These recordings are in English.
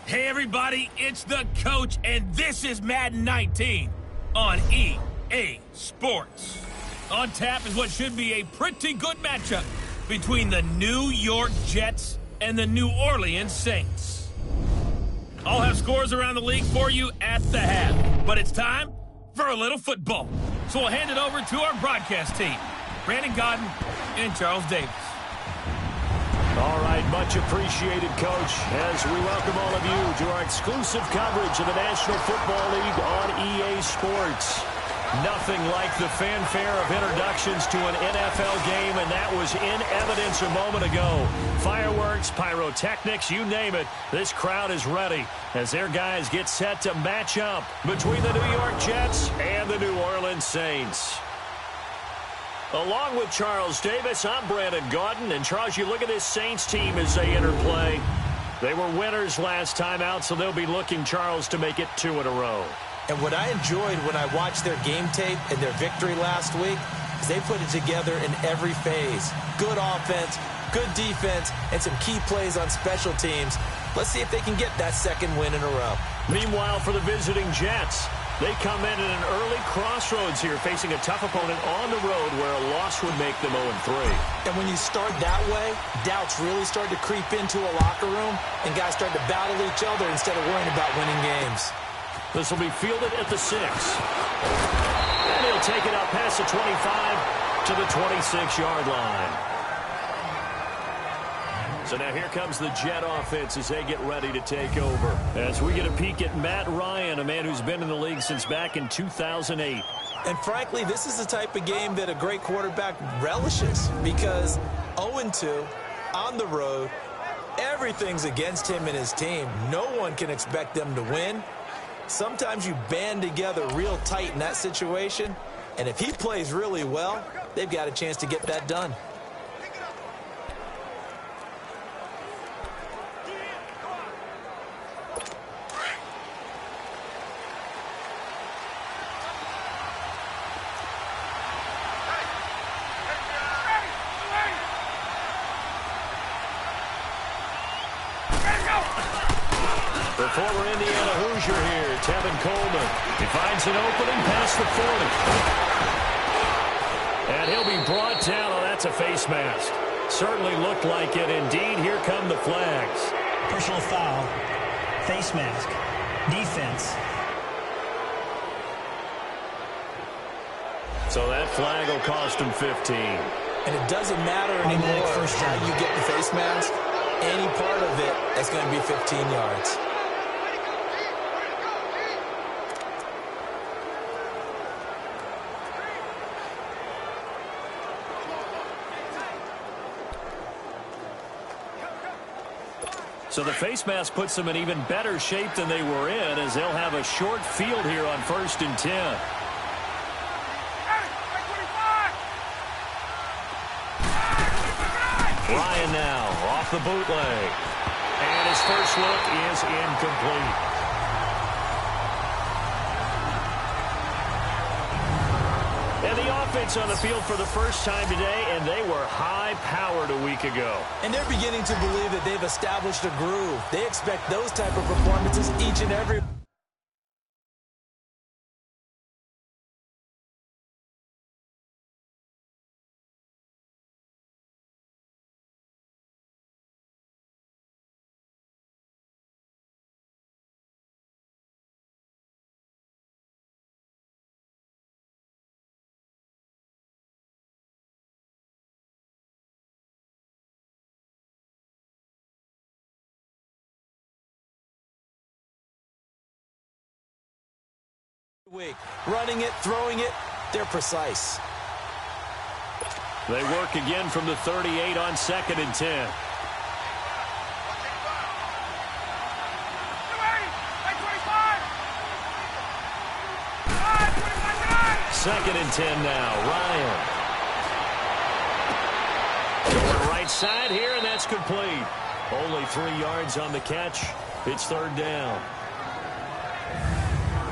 Hey everybody, it's the coach, and this is Madden 19 on EA Sports. On tap is what should be a pretty good matchup between the New York Jets and the New Orleans Saints. I'll have scores around the league for you at the half, but it's time for a little football. So we'll hand it over to our broadcast team, Brandon Godden and Charles Davis. All right, much appreciated, Coach, as we welcome all of you to our exclusive coverage of the National Football League on EA Sports. Nothing like the fanfare of introductions to an NFL game, and that was in evidence a moment ago. Fireworks, pyrotechnics, you name it, this crowd is ready as their guys get set to match up between the New York Jets and the New Orleans Saints. Along with Charles Davis, I'm Brandon Godden. And, Charles, you look at this Saints team as they enter play. They were winners last time out, so they'll be looking, Charles, to make it 2 in a row. And what I enjoyed when I watched their game tape and their victory last week is they put it together in every phase. Good offense, good defense, and some key plays on special teams. Let's see if they can get that second win in a row. Meanwhile, for the visiting Jets, they come in at an early crossroads here, facing a tough opponent on the road where a loss would make them 0-3. And when you start that way, doubts really start to creep into a locker room, and guys start to battle each other instead of worrying about winning games. This will be fielded at the 6. And he'll take it out past the 25 to the 26-yard line. So now here comes the Jet offense as they get ready to take over. As we get a peek at Matt Ryan, a man who's been in the league since back in 2008. And frankly, this is the type of game that a great quarterback relishes because 0-2 on the road, everything's against him and his team. No one can expect them to win. Sometimes you band together real tight in that situation, and if he plays really well, they've got a chance to get that done. The former Indiana Hoosier here, Tevin Coleman. He finds an opening past the 40. And he'll be brought down. Oh, that's a face mask. Certainly looked like it. Indeed, here come the flags. Personal foul, face mask, defense. So that flag will cost him 15. And it doesn't matter anymore how you get the face mask. Any part of it, that's going to be 15 yards. So the face mask puts them in even better shape than they were in as they'll have a short field here on 1st and 10. Ryan now off the bootleg. And his first look is incomplete. And the offense on the field for the first time today, and they were high-powered a week ago. And they're beginning to believe that they've established a groove. They expect those type of performances each and every week. Running it, throwing it, they're precise. They work again from the 38 on 2nd and 10. Second and 10 now. Ryan. Going right side here, and that's complete. Only 3 yards on the catch. It's 3rd down.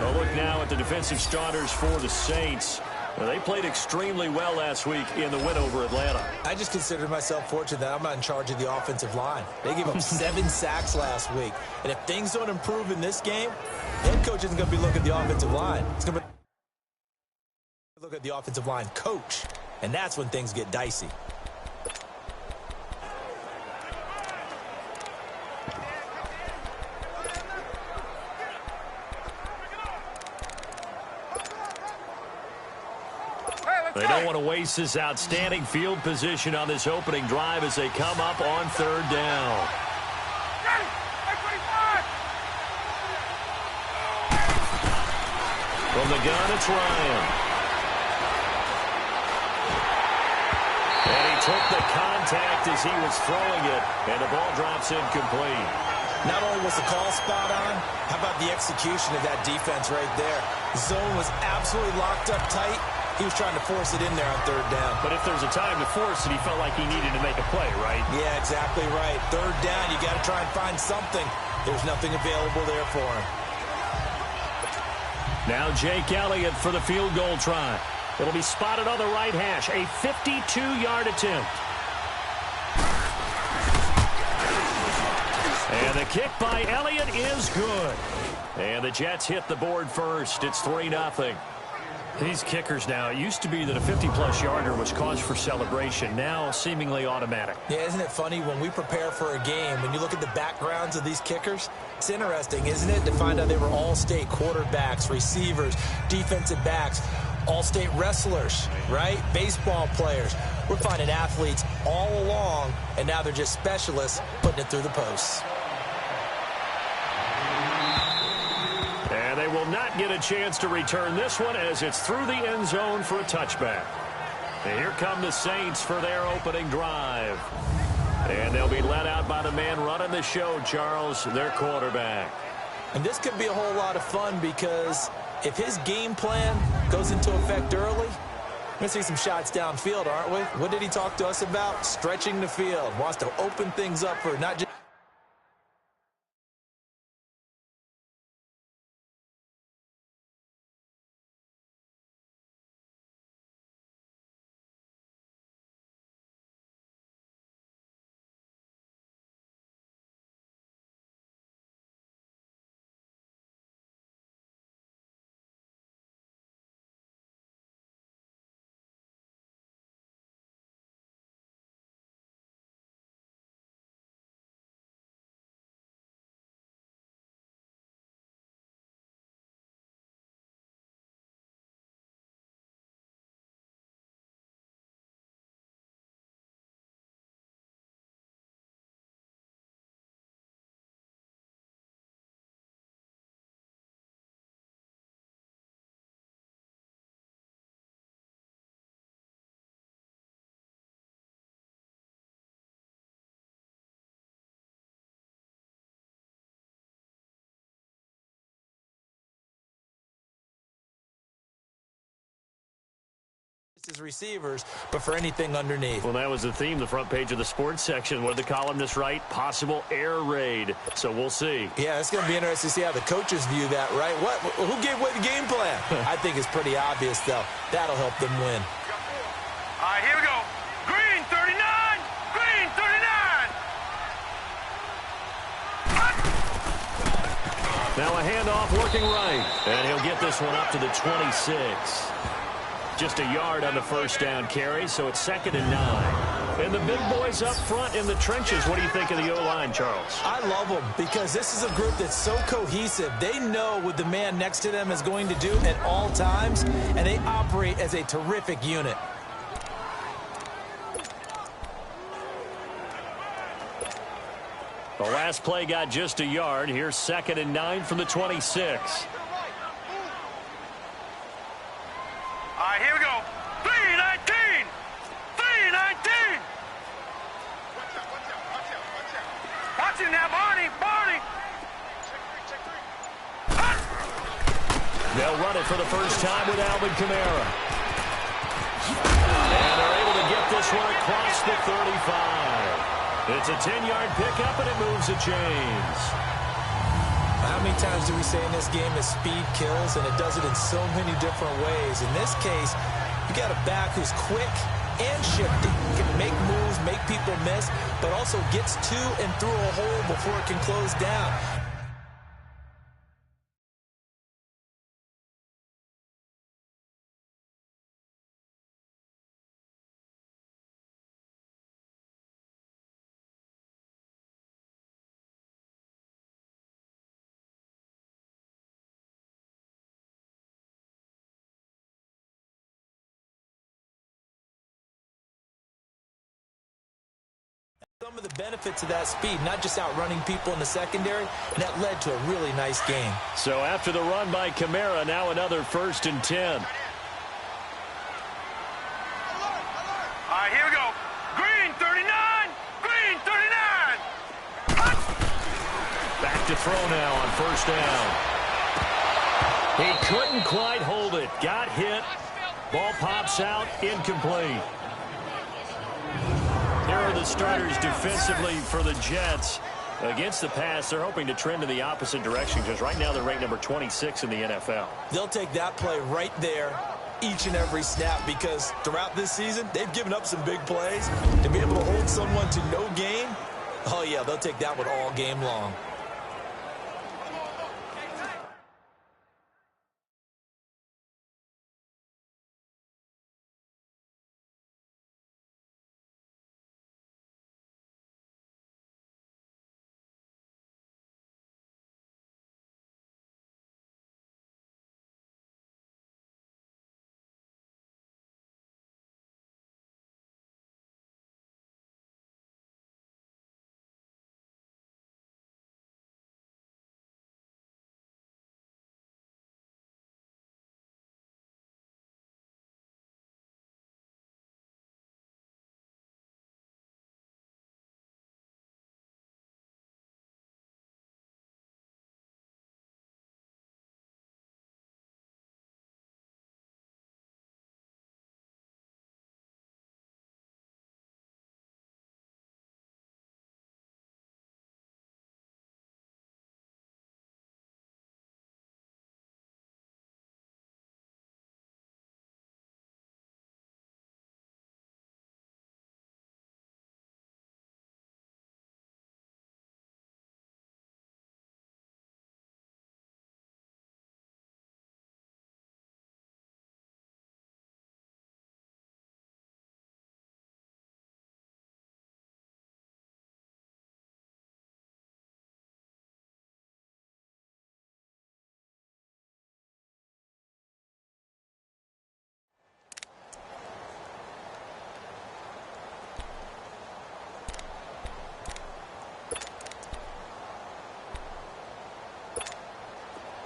A look now at the defensive starters for the Saints. Well, they played extremely well last week in the win over Atlanta. I just consider myself fortunate that I'm not in charge of the offensive line. They gave up 7 sacks last week. And if things don't improve in this game, head coach isn't going to be looking at the offensive line. He's going to look at the offensive line coach. And that's when things get dicey. They don't want to waste this outstanding field position on this opening drive as they come up on 3rd down. From the gun, it's Ryan. And he took the contact as he was throwing it, and the ball drops incomplete. Not only was the call spot on, how about the execution of that defense right there? Zone was absolutely locked up tight. He was trying to force it in there on 3rd down. But if there's a time to force it, he felt like he needed to make a play, right? Yeah, exactly right. 3rd down, you got to try and find something. There's nothing available there for him. Now Jake Elliott for the field goal try. It'll be spotted on the right hash. A 52-yard attempt. And the kick by Elliott is good. And the Jets hit the board first. It's 3-0. These kickers now, it used to be that a 50-plus yarder was cause for celebration. Now seemingly automatic. Yeah, isn't it funny when we prepare for a game, when you look at the backgrounds of these kickers, it's interesting, isn't it, to find out they were all-state quarterbacks, receivers, defensive backs, all-state wrestlers, right? Baseball players. We're finding athletes all along, and now they're just specialists putting it through the posts. And they will not get a chance to return this one as it's through the end zone for a touchback. And here come the Saints for their opening drive. And they'll be led out by the man running the show, Charles, their quarterback. And this could be a whole lot of fun because if his game plan goes into effect early, we're going to see some shots downfield, aren't we? What did he talk to us about? Stretching the field. Wants to open things up for not just his receivers, but for anything underneath. Well, that was the theme, the front page of the sports section. What did the columnists write? Possible air raid. So we'll see. Yeah, it's going to be interesting to see how the coaches view that, right? Who gave away the game plan? I think it's pretty obvious, though. That'll help them win. All right, here we go. Green 39! Green 39! Now a handoff working right. And he'll get this one up to the 26. Just a yard on the first down carry, so it's 2nd and 9. And the big boys up front in the trenches. What do you think of the O-line, Charles? I love them because this is a group that's so cohesive. They know what the man next to them is going to do at all times, and they operate as a terrific unit. The last play got just a yard. Here's 2nd and 9 from the 26. All right, here we go. 319! 319! Watch it now, Barney! Barney! They'll run it for the first time with Alvin Kamara. And they're able to get this one across the 35. It's a 10-yard pickup, and it moves the chains. How many times do we say in this game that speed kills, and it does it in so many different ways? In this case, you got a back who's quick and shifty, can make moves, make people miss, but also gets to and through a hole before it can close down. Some of the benefits of that speed, not just outrunning people in the secondary, and that led to a really nice game. So after the run by Kamara, now another 1st and 10. All right, here we go. Green 39. Green 39. Back to throw now on 1st down. He couldn't quite hold it. Got hit. Ball pops out. Incomplete. Here are the starters defensively for the Jets. Against the pass, they're hoping to trend in the opposite direction because right now they're ranked number 26 in the NFL. They'll take that play right there each and every snap because throughout this season, they've given up some big plays. To be able to hold someone to no gain, oh yeah, they'll take that one all game long.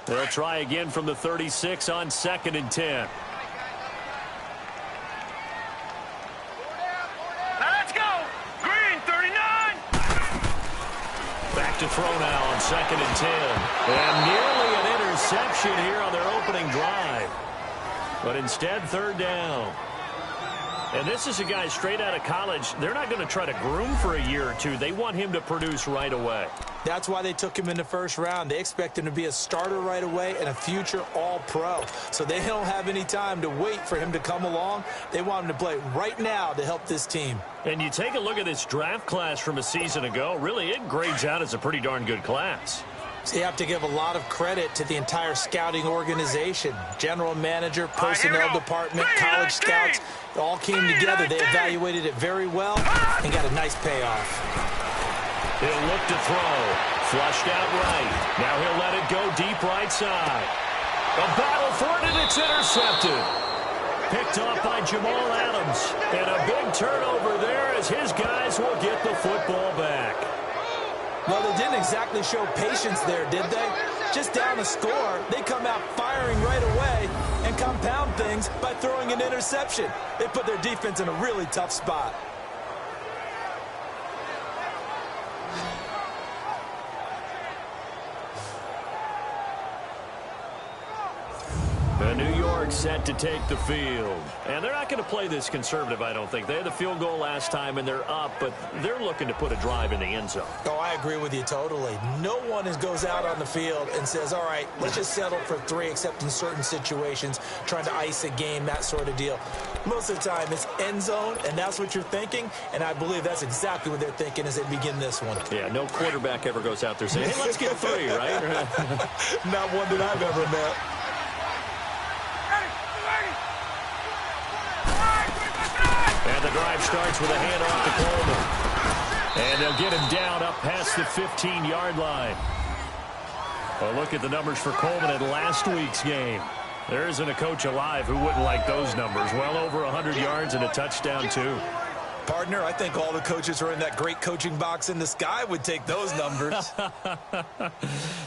They'll try again from the 36 on 2nd and 10. Now let's go. Green 39. Back to throw now on 2nd and 10. And nearly an interception here on their opening drive. But instead, 3rd down. And this is a guy straight out of college. They're not going to try to groom for a year or two. They want him to produce right away. That's why they took him in the 1st round. They expect him to be a starter right away and a future all-pro. So they don't have any time to wait for him to come along. They want him to play right now to help this team. And you take a look at this draft class from a season ago. Really, it grades out as a pretty darn good class. So you have to give a lot of credit to the entire scouting organization. General manager, personnel department, college scouts, it all came together. They evaluated it very well and got a nice payoff. He'll look to throw. Flushed out right. Now he'll let it go deep right side. A battle for it, and it's intercepted. Picked off by Jamal Adams. And a big turnover there as his guys will get the football back. Well, they didn't exactly show patience there, did they? Just down a score, they come out firing right away and compound things by throwing an interception. They put their defense in a really tough spot. The New York set to take the field. And they're not going to play this conservative, I don't think. They had the field goal last time, and they're up, but they're looking to put a drive in the end zone. Oh, I agree with you totally. No one goes out on the field and says, all right, let's just settle for 3, except in certain situations, trying to ice a game, that sort of deal. Most of the time, it's end zone, and that's what you're thinking, and I believe that's exactly what they're thinking as they begin this one. Yeah, no quarterback ever goes out there saying, hey, let's get 3, right? Not one that I've ever met. And the drive starts with a handoff to Coleman. And they'll get him down up past the 15-yard line. Well, look at the numbers for Coleman in last week's game. There isn't a coach alive who wouldn't like those numbers. Well over 100 yards and a touchdown, too. Partner, I think all the coaches who are in that great coaching box in the sky would take those numbers.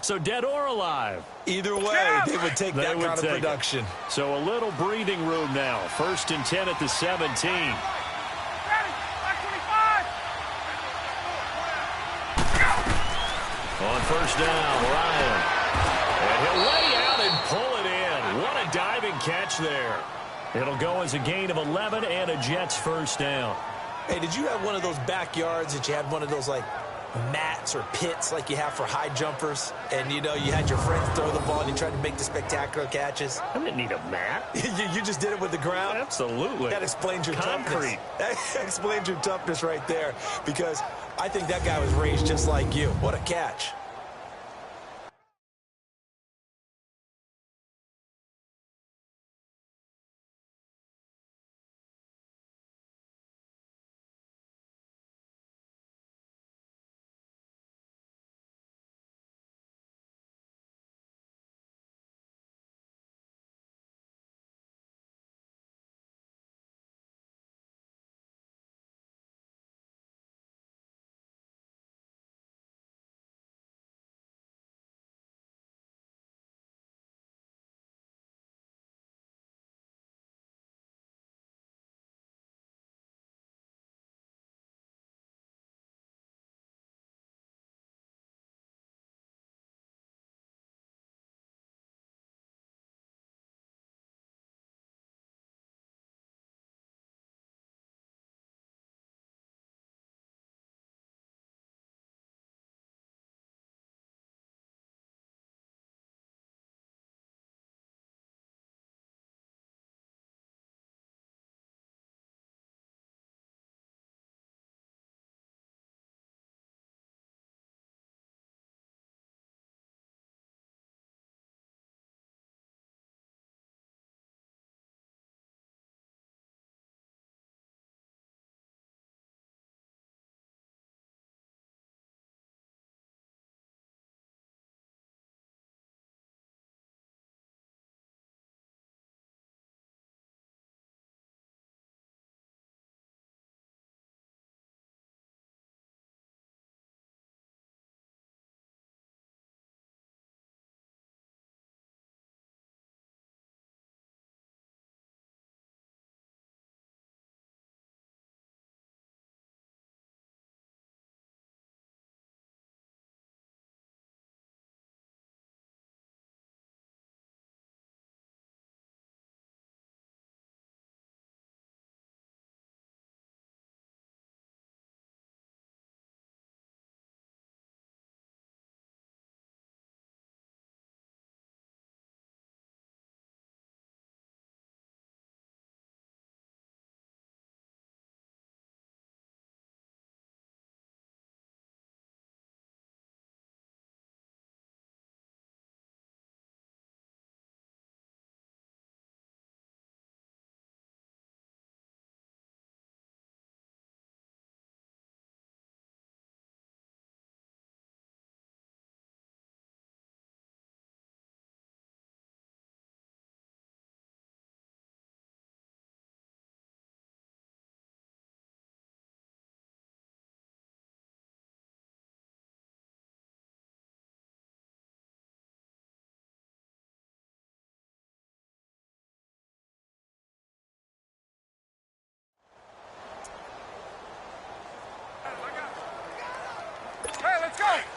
So dead or alive? Either way, they would take that kind of production. So a little breathing room now. 1st and 10 at the 17. On 1st down, Ryan. And he'll lay out and pull it in. What a diving catch there. It'll go as a gain of 11 and a Jets 1st down. Hey, did you have one of those backyards that you had one of those, like, mats or pits like you have for high jumpers? And, you know, you had your friends throw the ball and you tried to make the spectacular catches? I didn't need a mat. You just did it with the ground? Absolutely. That explains your concrete. Toughness. That explains your toughness right there, because I think that guy was raised just like you. What a catch.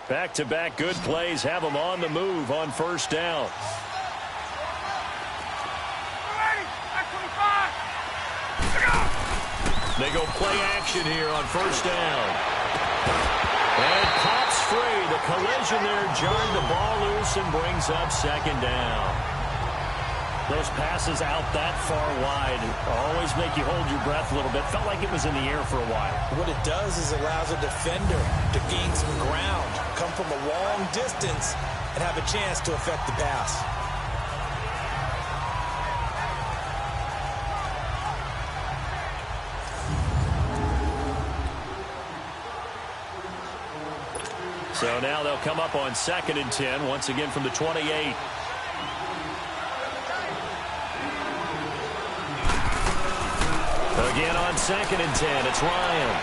Back-to-back good plays have them on the move on 1st down. They go play action here on first down. And pops free. The collision there jarred the ball loose and brings up second down. Those passes out that far wide always make you hold your breath a little bit. Felt like it was in the air for a while. What it does is allows a defender to gain some ground, come from a long distance, and have a chance to affect the pass. So now they'll come up on 2nd and 10, once again from the 28. Again on 2nd and 10, it's Ryan.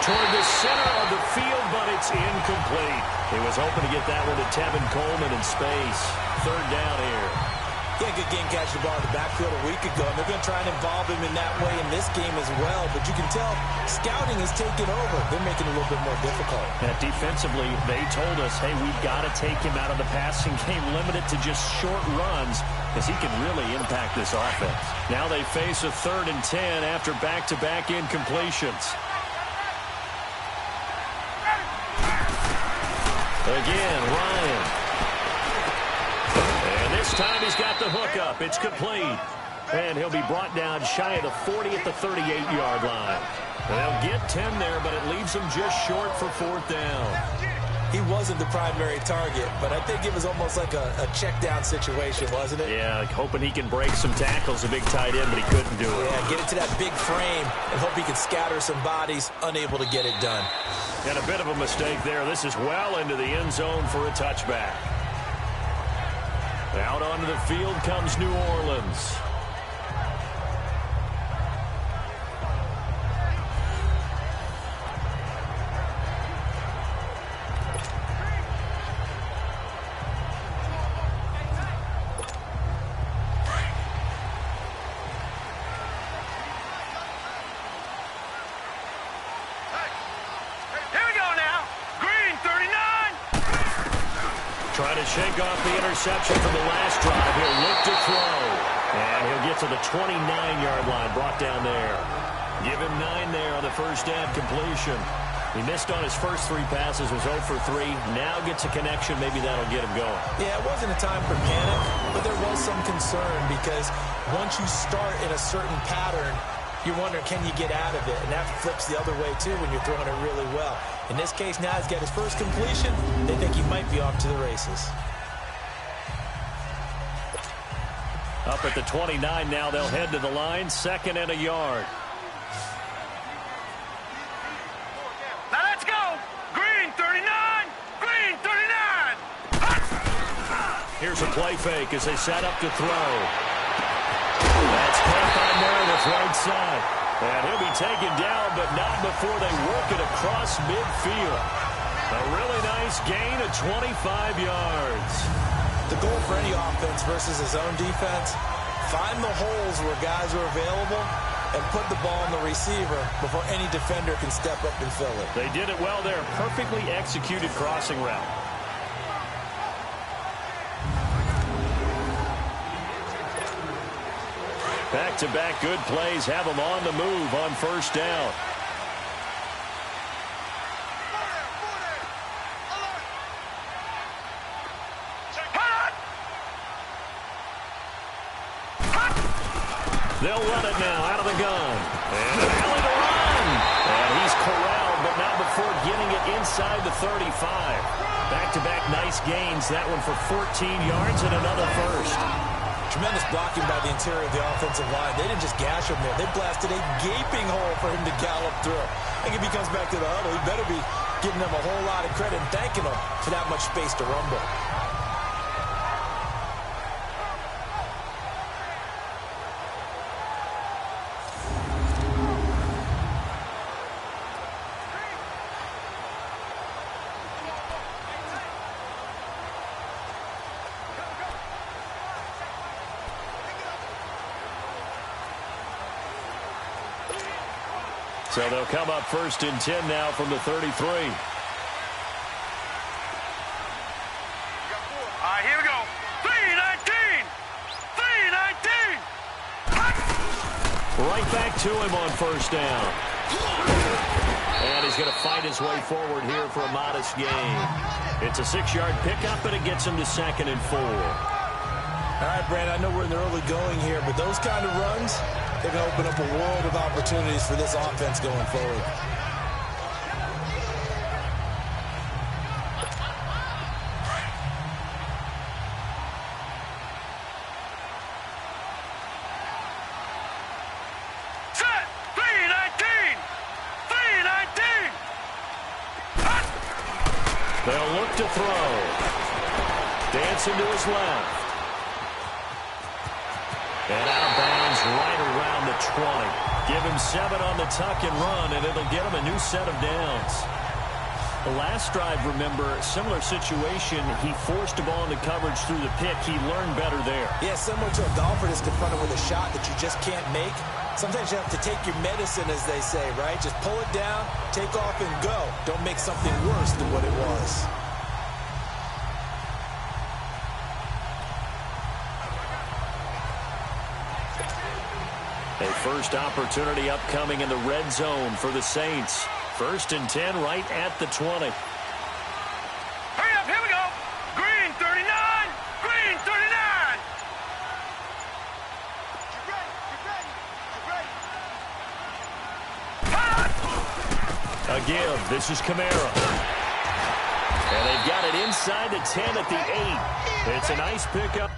Toward the center of the field, but it's incomplete. He was hoping to get that one to Tevin Coleman in space. 3rd down here. Yeah, good game catching the ball in the backfield a week ago, and they're going to try and involve him in that way in this game as well. But you can tell scouting is taking over. They're making it a little bit more difficult. Defensively, they told us, hey, we've got to take him out of the passing game, limit it to just short runs, because he can really impact this offense. Now they face a 3rd and 10 after back-to-back incompletions. Again, Ryan. And this time he's got the hook up. It's complete. And he'll be brought down shy of the 40 at the 38-yard line. They'll get 10 there, but it leaves him just short for 4th down. He wasn't the primary target, but I think it was almost like a check-down situation, wasn't it? Yeah, like hoping he can break some tackles, a big tight end, but he couldn't do it. Yeah, get it to that big frame and hope he can scatter some bodies, unable to get it done. And a bit of a mistake there. This is well into the end zone for a touchback. Out onto the field comes New Orleans. Trying to shake off the interception from the last drive. He'll look to throw. And he'll get to the 29-yard line, brought down there. Give him 9 there on the first down completion. He missed on his first 3 passes, was 0 for 3. Now gets a connection. Maybe that'll get him going. Yeah, it wasn't a time for panic, but there was some concern because once you start in a certain pattern, you're wondering, can you get out of it? And that flips the other way, too, when you're throwing it really well. In this case, now he's got his first completion. They think he might be off to the races. Up at the 29 now, they'll head to the line. 2nd and a yard. Now let's go! Green 39! Green 39! Here's a play fake as they set up to throw. That's caught by Meredith right side. And he'll be taken down, but not before they work it across midfield. A really nice gain of 25 yards. The goal for any offense versus his own defense, find the holes where guys are available and put the ball on the receiver before any defender can step up and fill it. They did it well there. Perfectly executed crossing route. Back-to-back good plays have them on the move on first down. They'll run it now out of the gun. And Allen to run. And he's corralled, but not before getting it inside the 35. Back-to-back nice gains. That one for 14 yards and another first. Tremendous blocking by the interior of the offensive line. They didn't just gash him there. They blasted a gaping hole for him to gallop through. I think if he comes back to the huddle, he better be giving them a whole lot of credit and thanking them for that much space to rumble. So they'll come up 1st and 10 now from the 33. All right, here we go. 319! 319! Right back to him on first down. And he's going to fight his way forward here for a modest gain. It's a 6-yard pickup, and it gets him to 2nd and 4. All right, Brandon, I know we're in the early going here, but those kind of runs, they're going to open up a world of opportunities for this offense going forward. Set! 319! 319! They'll look to throw. Dancing to his left. And out of bounds right around the 20. Give him 7 on the tuck and run, and it'll get him a new set of downs. The last drive, remember, similar situation. He forced a ball into coverage through the pick. He learned better there. Yeah, similar to a golfer that's confronted with a shot that you just can't make. Sometimes you have to take your medicine, as they say, right? Just pull it down, take off, and go. Don't make something worse than what it was. A first opportunity upcoming in the red zone for the Saints. 1st and 10 right at the 20. Hurry up, here we go! Green 39! Green 39! A give. This is Kamara. And they've got it inside the 10 at the 8. It's a nice pickup.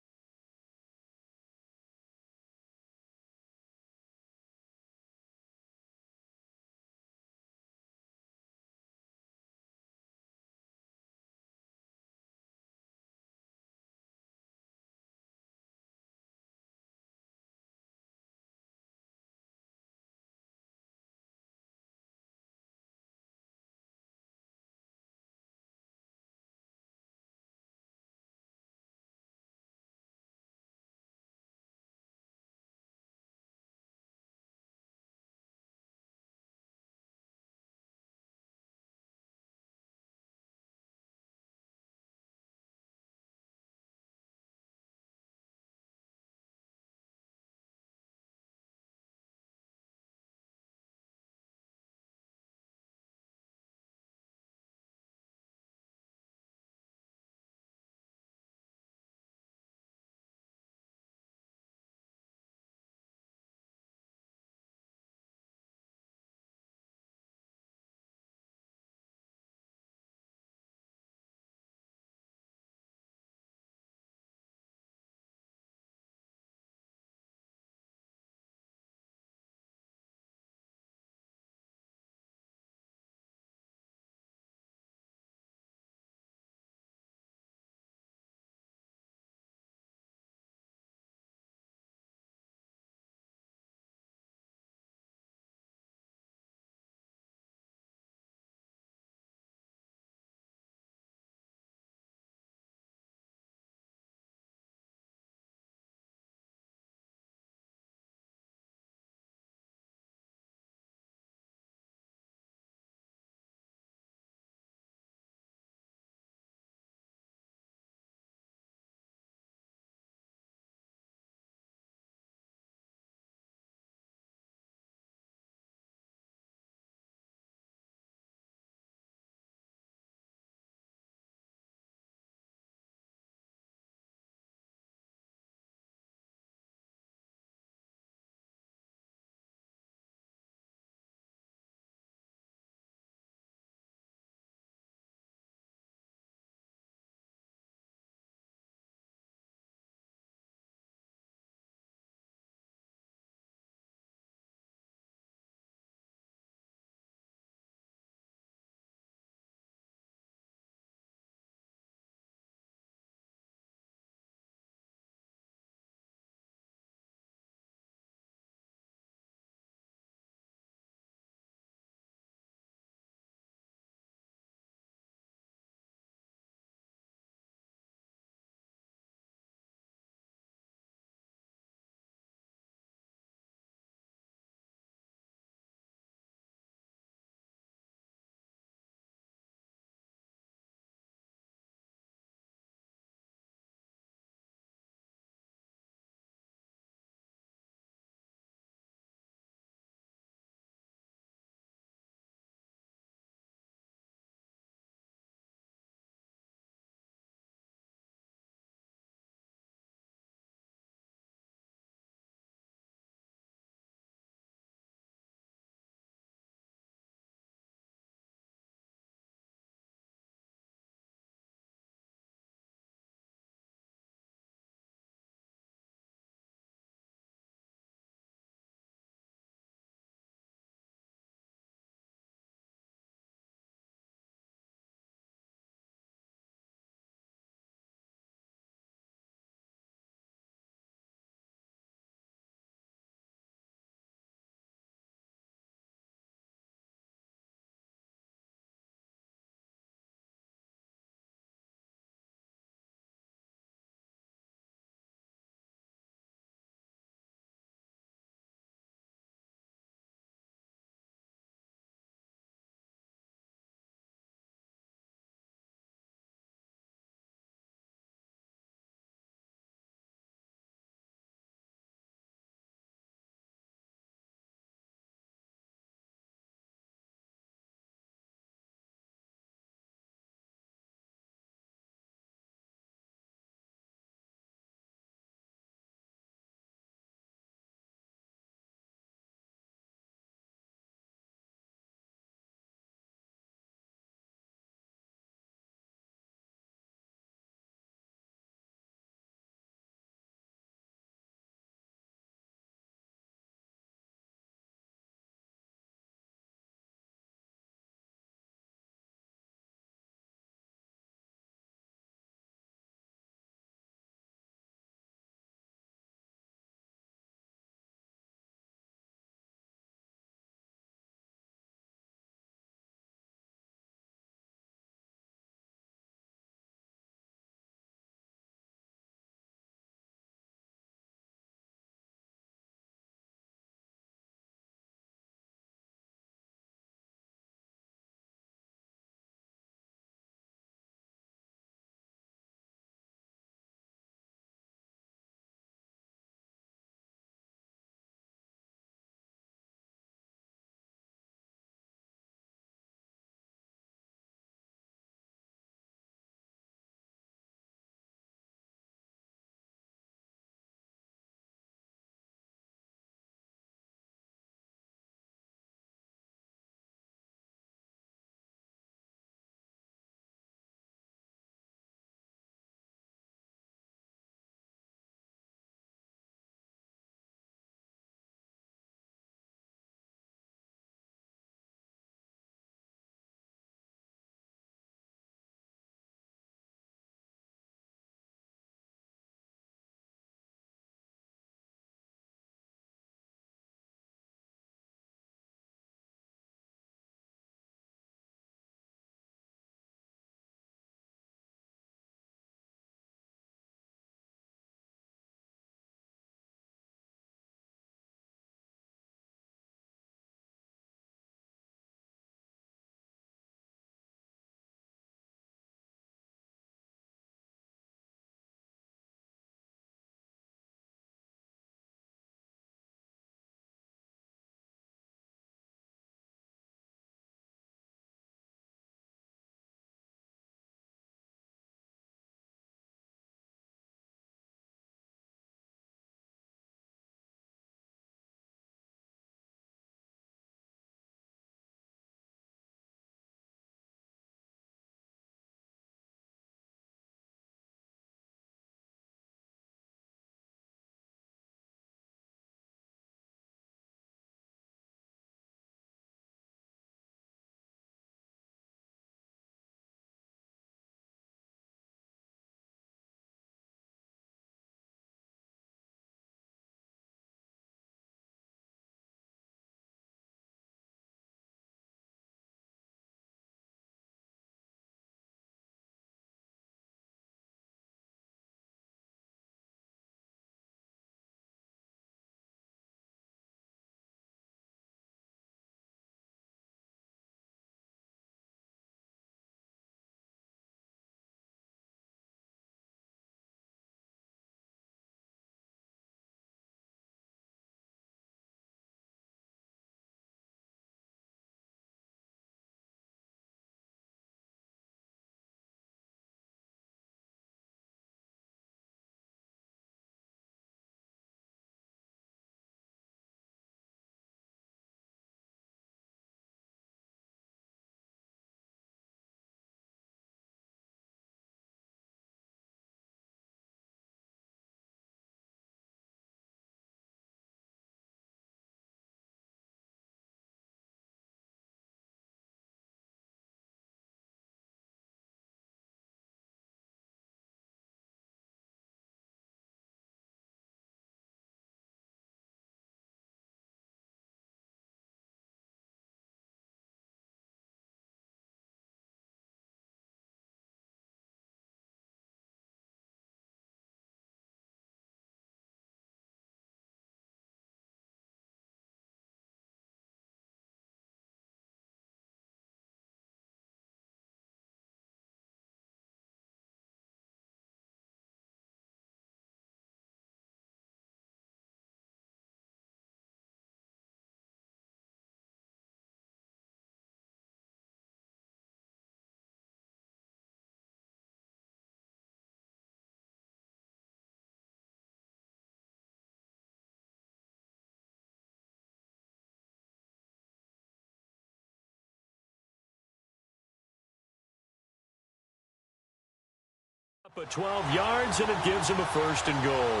Up at 12 yards, and it gives him a 1st and goal.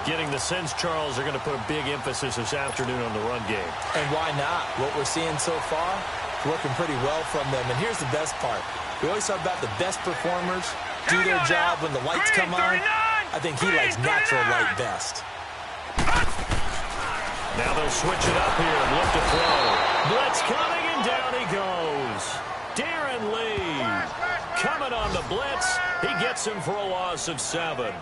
Getting the sense Charles are going to put a big emphasis this afternoon on the run game. And why not? What we're seeing so far, working pretty well from them. And here's the best part. We always talk about the best performers do their job when the lights come on. I think he likes natural light best. Now they'll switch it up here and look to throw. Blitz coming, and down he goes. Darren Lee coming on the blitz. He gets him for a loss of 7.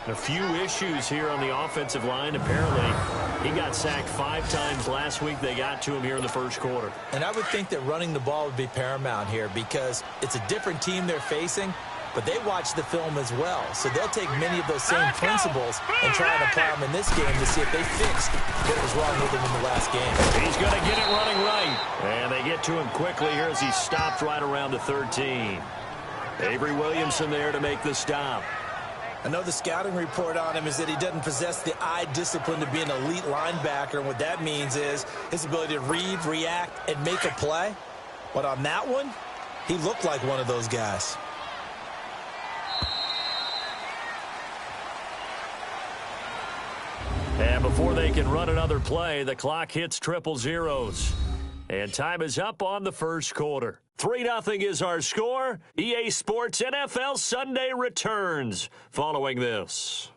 A few issues here on the offensive line. Apparently, he got sacked 5 times last week. They got to him here in the 1st quarter. And I would think that running the ball would be paramount here because it's a different team they're facing, but they watch the film as well. So they'll take many of those same principles and try and apply them in this game to see if they fixed what was wrong with them in the last game. He's going to get it running right. And they get to him quickly here as he stopped right around the 13. Avery Williamson there to make the stop. I know the scouting report on him is that he doesn't possess the eye discipline to be an elite linebacker, and what that means is his ability to read, react, and make a play. But on that one, he looked like one of those guys. And before they can run another play, the clock hits triple zeros. And time is up on the 1st quarter. 3-0 is our score. EA Sports NFL Sunday returns following this.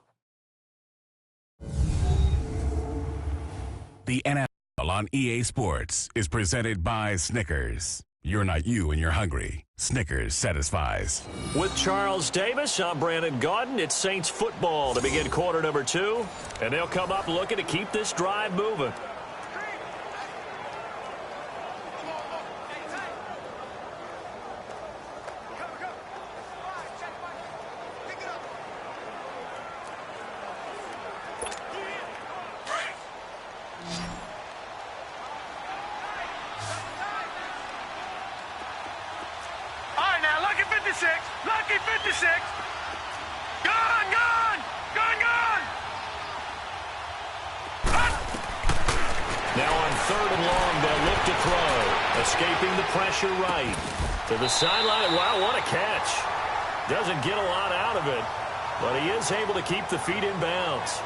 The NFL on EA Sports is presented by Snickers. You're not you when you're hungry. Snickers satisfies. With Charles Davis, I'm Brandon Gaudin. It's Saints football to begin quarter number 2. And they'll come up looking to keep this drive moving. Lucky 56. Gone, gone, gone, gone. Now on 3rd and long, they'll look to throw. Escaping the pressure right. To the sideline. Wow, what a catch. Doesn't get a lot out of it, but he is able to keep the feet in bounds.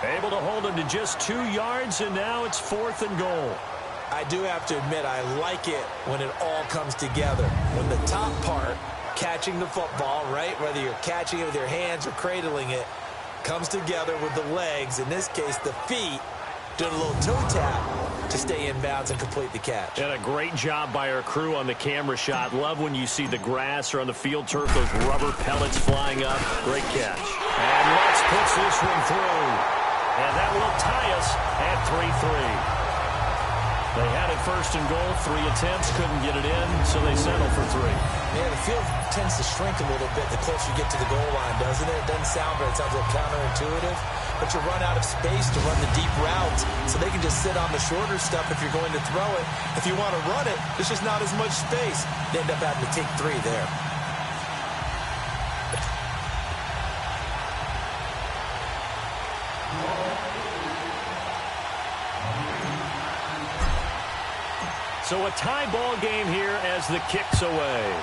Able to hold him to just 2 yards, and now it's 4th and goal. I do have to admit, I like it when it all comes together. When the top part, catching the football, right, whether you're catching it with your hands or cradling it, comes together with the legs, in this case the feet, doing a little toe tap to stay in bounds and complete the catch. And a great job by our crew on the camera shot. Love when you see the grass or on the field turf, those rubber pellets flying up. Great catch. And Lutz puts this one through. And that will tie us at 3-3. They had it 1st and goal, 3 attempts, couldn't get it in, so they settle for 3. Yeah, the field tends to shrink a little bit the closer you get to the goal line, doesn't it? It doesn't sound right. It sounds a little counterintuitive. But you run out of space to run the deep routes, so they can just sit on the shorter stuff if you're going to throw it. If you want to run it, there's just not as much space. They end up having to take 3 there. So a tie ball game here as the kick's away.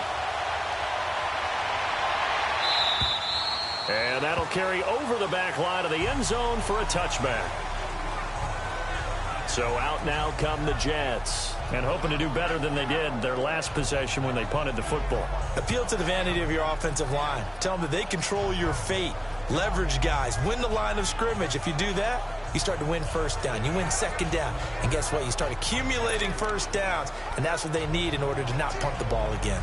And that'll carry over the back line of the end zone for a touchback. So out now come the Jets. And hoping to do better than they did their last possession when they punted the football. Appeal to the vanity of your offensive line. Tell them that they control your fate. Leverage guys. Win the line of scrimmage. If you do that, you start to win 1st down. You win 2nd down. And guess what? You start accumulating 1st downs. And that's what they need in order to not punt the ball again.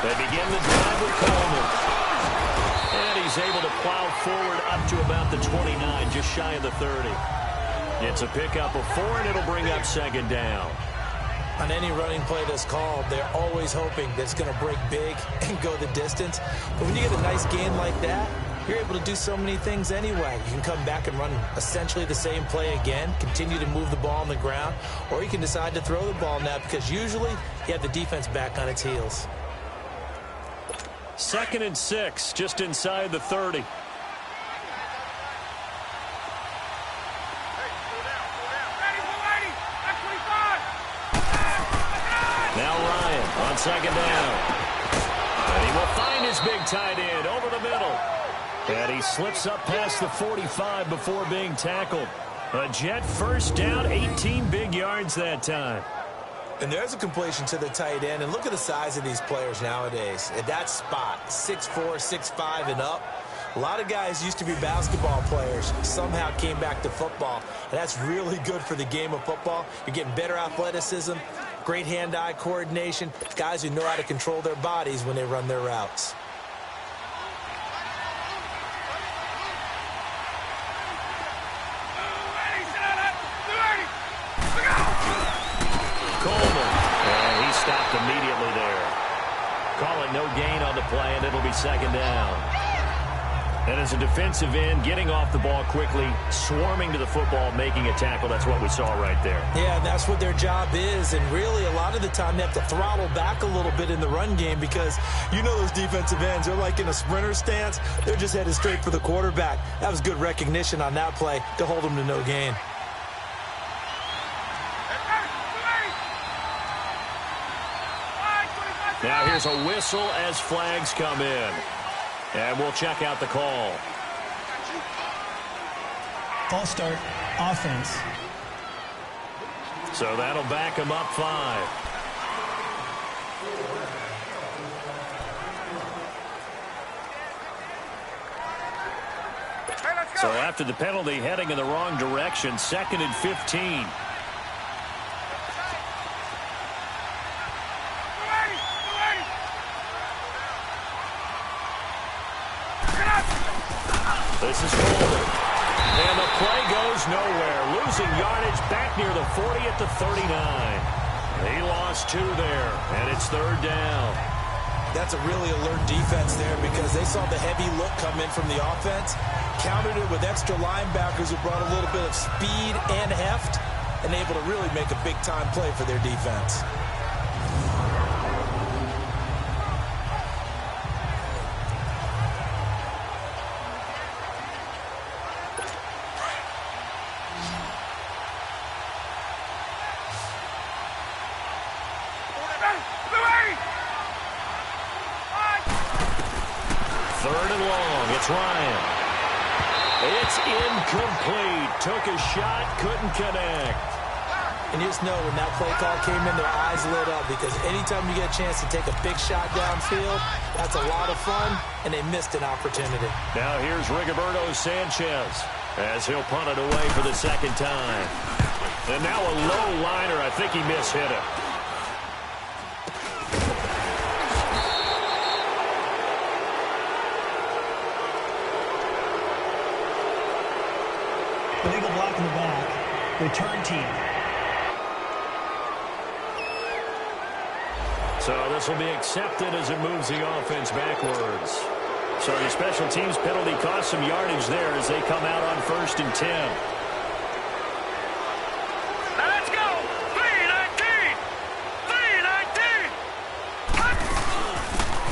They begin the drive with Coleman. And he's able to plow forward up to about the 29, just shy of the 30. It's a pickup of 4, and it'll bring up 2nd down. On any running play that's called, they're always hoping that it's going to break big and go the distance. But when you get a nice gain like that, you're able to do so many things anyway. You can come back and run essentially the same play again, continue to move the ball on the ground, or you can decide to throw the ball now because usually you have the defense back on its heels. 2nd and 6, just inside the 30. second down. And he will find his big tight end over the middle. And he slips up past the 45 before being tackled. A Jet first down, 18 big yards that time. And there's a completion to the tight end. And look at the size of these players nowadays. At that spot, 6'4", 6'5", and up. A lot of guys used to be basketball players, somehow came back to football. And that's really good for the game of football. You're getting better athleticism, great hand-eye coordination, guys who know how to control their bodies when they run their routes. Coleman, and he stopped immediately there. Call it no gain on the play, and it'll be second down. And as a defensive end, getting off the ball quickly, swarming to the football, making a tackle, that's what we saw right there. Yeah, and that's what their job is. And really, a lot of the time, they have to throttle back a little bit in the run game because you know those defensive ends, they're like in a sprinter stance. They're just headed straight for the quarterback. That was good recognition on that play to hold them to no gain. Now here's a whistle as flags come in. And we'll check out the call. False start, offense. So that'll back him up 5. So after the penalty, heading in the wrong direction, 2nd and 15. This is Coleman. And the play goes nowhere. Losing yardage back near the 40 at the 39. He lost 2 there, and it's 3rd down. That's a really alert defense there because they saw the heavy look come in from the offense, countered it with extra linebackers who brought a little bit of speed and heft, and able to really make a big-time play for their defense. Ryan. It's incomplete. Took a shot, couldn't connect. And you just know when that play call came in, their eyes lit up because anytime you get a chance to take a big shot downfield, that's a lot of fun, and they missed an opportunity. Now here's Rigoberto Sanchez as he'll punt it away for the 2nd time. And now a low liner. I think he mishit it. Illegal block in the back. Return team. So this will be accepted as it moves the offense backwards. So the special teams penalty cost some yardage there as they come out on 1st and 10. Now let's go! 3-19! 3-19!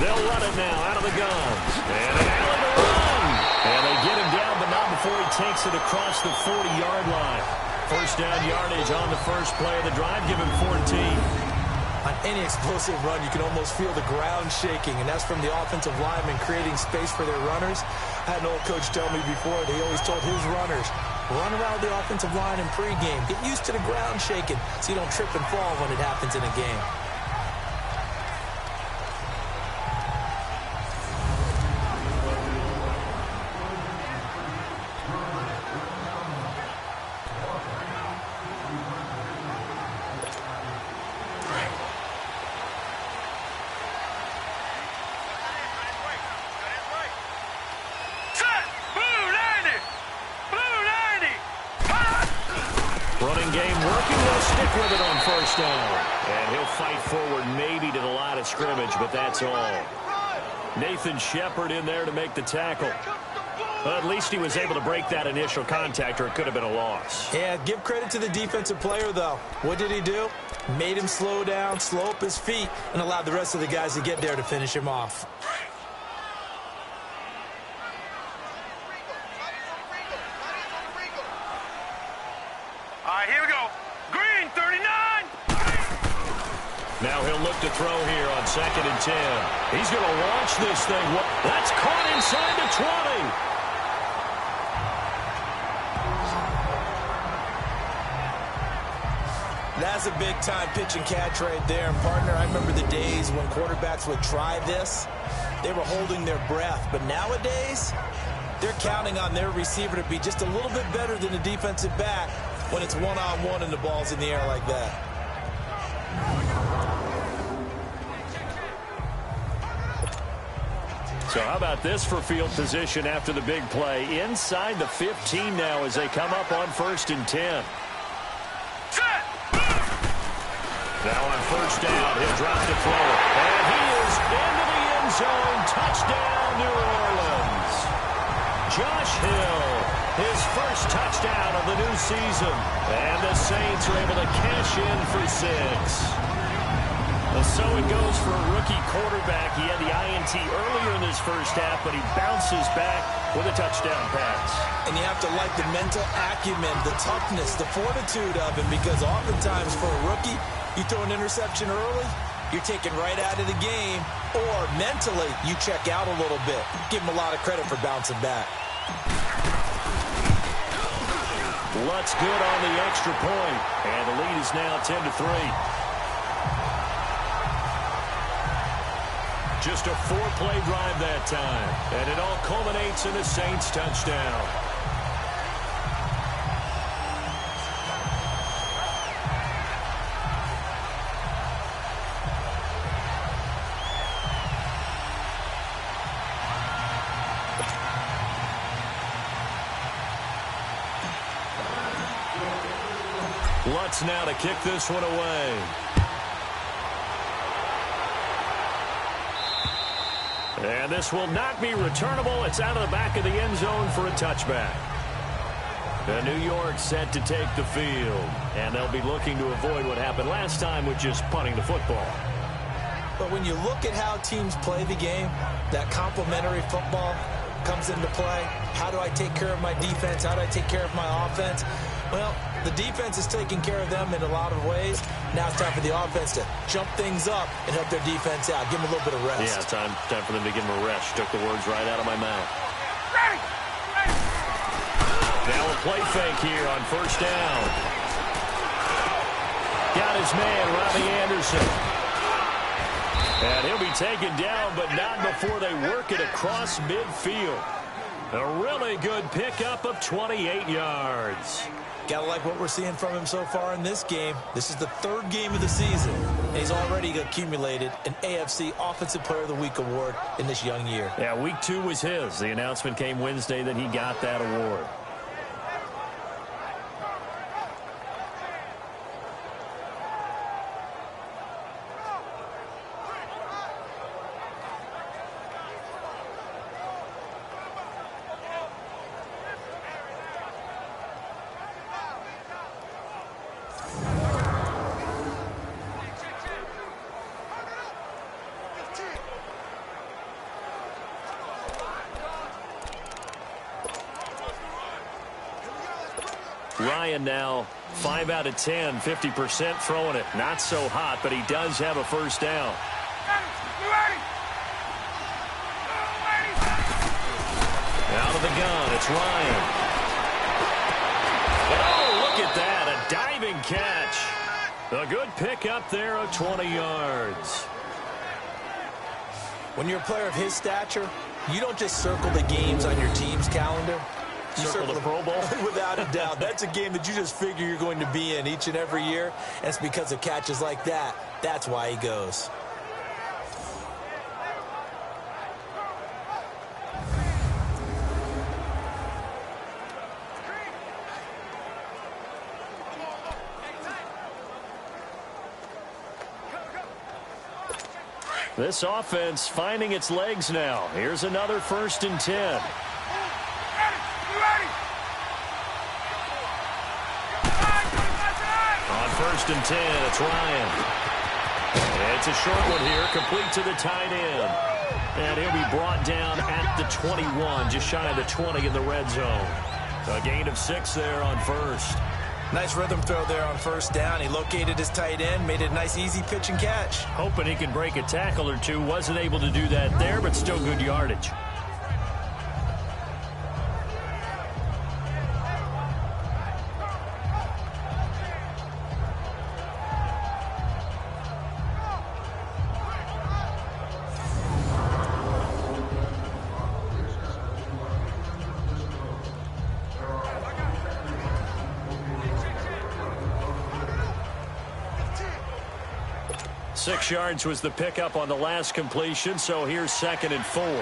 They'll run it now out of the guns. And an alley to run. And they get him down, but not before he takes it across the 40-yard line. First down yardage on the first play of the drive. Give him 14. On any explosive run, you can almost feel the ground shaking, and that's from the offensive linemen creating space for their runners. I had an old coach tell me before, they always told his runners, run around the offensive line in pregame. Get used to the ground shaking so you don't trip and fall when it happens in a game. With it on first down. And he'll fight forward maybe to the line of scrimmage, but that's all. Nathan Shepard in there to make the tackle. Well, at least he was able to break that initial contact, or it could have been a loss. Yeah, give credit to the defensive player, though. What did he do? Made him slow down, slow up his feet, and allowed the rest of the guys to get there to finish him off. All right, here we go. Green, 39. Now he'll look to to throw here on 2nd and 10. He's going to launch this thing. That's caught inside the 20. That's a big-time pitch and catch right there. And, partner, I remember the days when quarterbacks would try this. They were holding their breath. But nowadays, they're counting on their receiver to be just a little bit better than the defensive back when it's one-on-one and the ball's in the air like that. So how about this for field position after the big play? Inside the 15 now as they come up on 1st and 10. Now on 1st down, he'll drop to throw it. And he is into the end zone. Touchdown, New Orleans. Josh Hill, his first touchdown of the new season. And the Saints are able to cash in for 6. So it goes for a rookie quarterback. He had the INT earlier in this first half, but he bounces back with a touchdown pass. And you have to like the mental acumen, the toughness, the fortitude of him, because oftentimes for a rookie, you throw an interception early, you're taken right out of the game, or mentally you check out a little bit. Give him a lot of credit for bouncing back. Lutz good on the extra point, and the lead is now 10-3. Just a 4-play drive that time, and it all culminates in a Saints touchdown. Lutz now to kick this one away. And this will not be returnable. It's out of the back of the end zone for a touchback. The New York set to take the field. And they'll be looking to avoid what happened last time with just punting the football. But when you look at how teams play the game, that complementary football comes into play. How do I take care of my defense? How do I take care of my offense? Well, the defense is taking care of them in a lot of ways. Now it's time for the offense to jump things up and help their defense out. Give them a little bit of rest. Yeah, time for them to give them a rest. Took the words right out of my mouth. Now a play fake here on 1st down. Got his man, Robbie Anderson. And he'll be taken down, but not before they work it across midfield. A really good pickup of 28 yards. Gotta like what we're seeing from him so far in this game. This is the 3rd game of the season, and he's already accumulated an AFC Offensive Player of the Week award in this young year. Yeah, week 2 was his. The announcement came Wednesday that he got that award. Ryan now 5 out of 10, 50% throwing it. Not so hot, but he does have a 1st down. Out of the gun, it's Ryan. Oh, look at that, a diving catch. A good pickup there of 20 yards. When you're a player of his stature, you don't just circle the games on your team's calendar. You circle the Pro Bowl? Without a doubt. That's a game that you just figure you're going to be in each and every year. And it's because of catches like that. That's why he goes. This offense finding its legs now. Here's another 1st and 10. On 1st and 10, it's Ryan. It's a short one here, complete to the tight end. And he'll be brought down at the 21, just shy of the 20 in the red zone. A gain of 6 there on 1st. Nice rhythm throw there on first down. He located his tight end, made it a nice, easy pitch and catch. Hoping he can break a tackle or two. Wasn't able to do that there, but still good yardage. Six yards was the pickup on the last completion, so here's 2nd and 4. They'll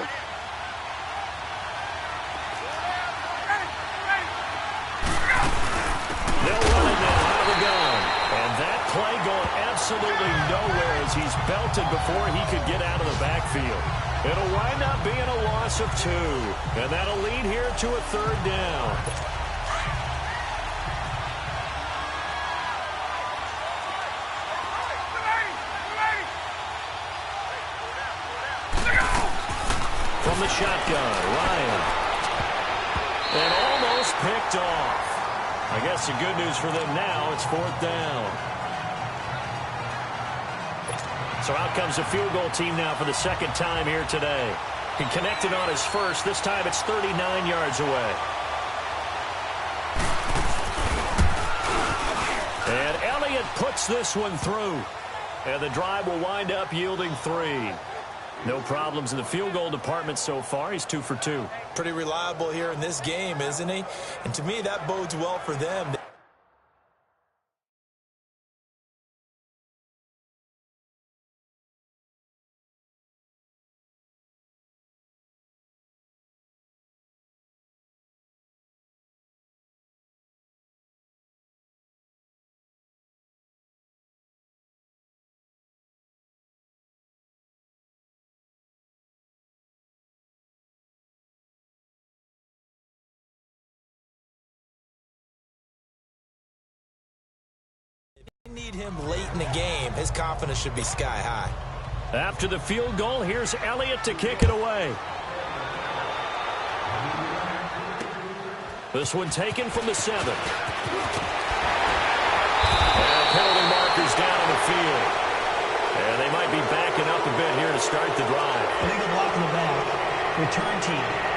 run it now out of the gun. And that play going absolutely nowhere as he's belted before he could get out of the backfield. It'll wind up being a loss of 2. And that'll lead here to a 3rd down. From the shotgun, Ryan. And almost picked off. I guess the good news for them now, it's 4th down. So out comes the field goal team now for the 2nd time here today. He connected on his first. This time it's 39 yards away. And Elliott puts this one through. And the drive will wind up yielding 3. No problems in the field goal department so far. He's 2 for 2. Pretty reliable here in this game, isn't he? And to me, that bodes well for them. Need him late in the game. His confidence should be sky high. After the field goal, here's Elliott to kick it away. This one taken from the 7. And penalty markers down on the field. And they might be backing up a bit here to start the drive. Illegal block in the back. Return team.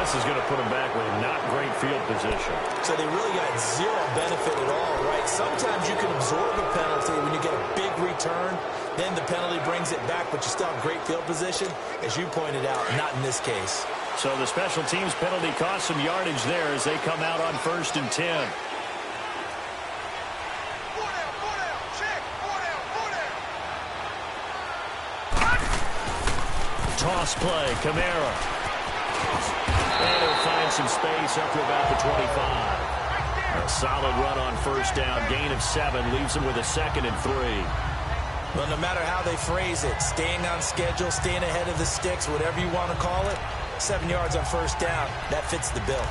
This is going to put them back with not great field position. So they really got zero benefit at all, right? Sometimes you can absorb a penalty when you get a big return. Then the penalty brings it back, but you still have great field position. As you pointed out, not in this case. So the special teams penalty cost some yardage there as they come out on 1st and 10. Toss play, Kamara. And he'll find some space up to about the 25. A solid run on first down. Gain of 7 leaves him with a 2nd and 3. Well, no matter how they phrase it, staying on schedule, staying ahead of the sticks, whatever you want to call it, 7 yards on first down, that fits the bill.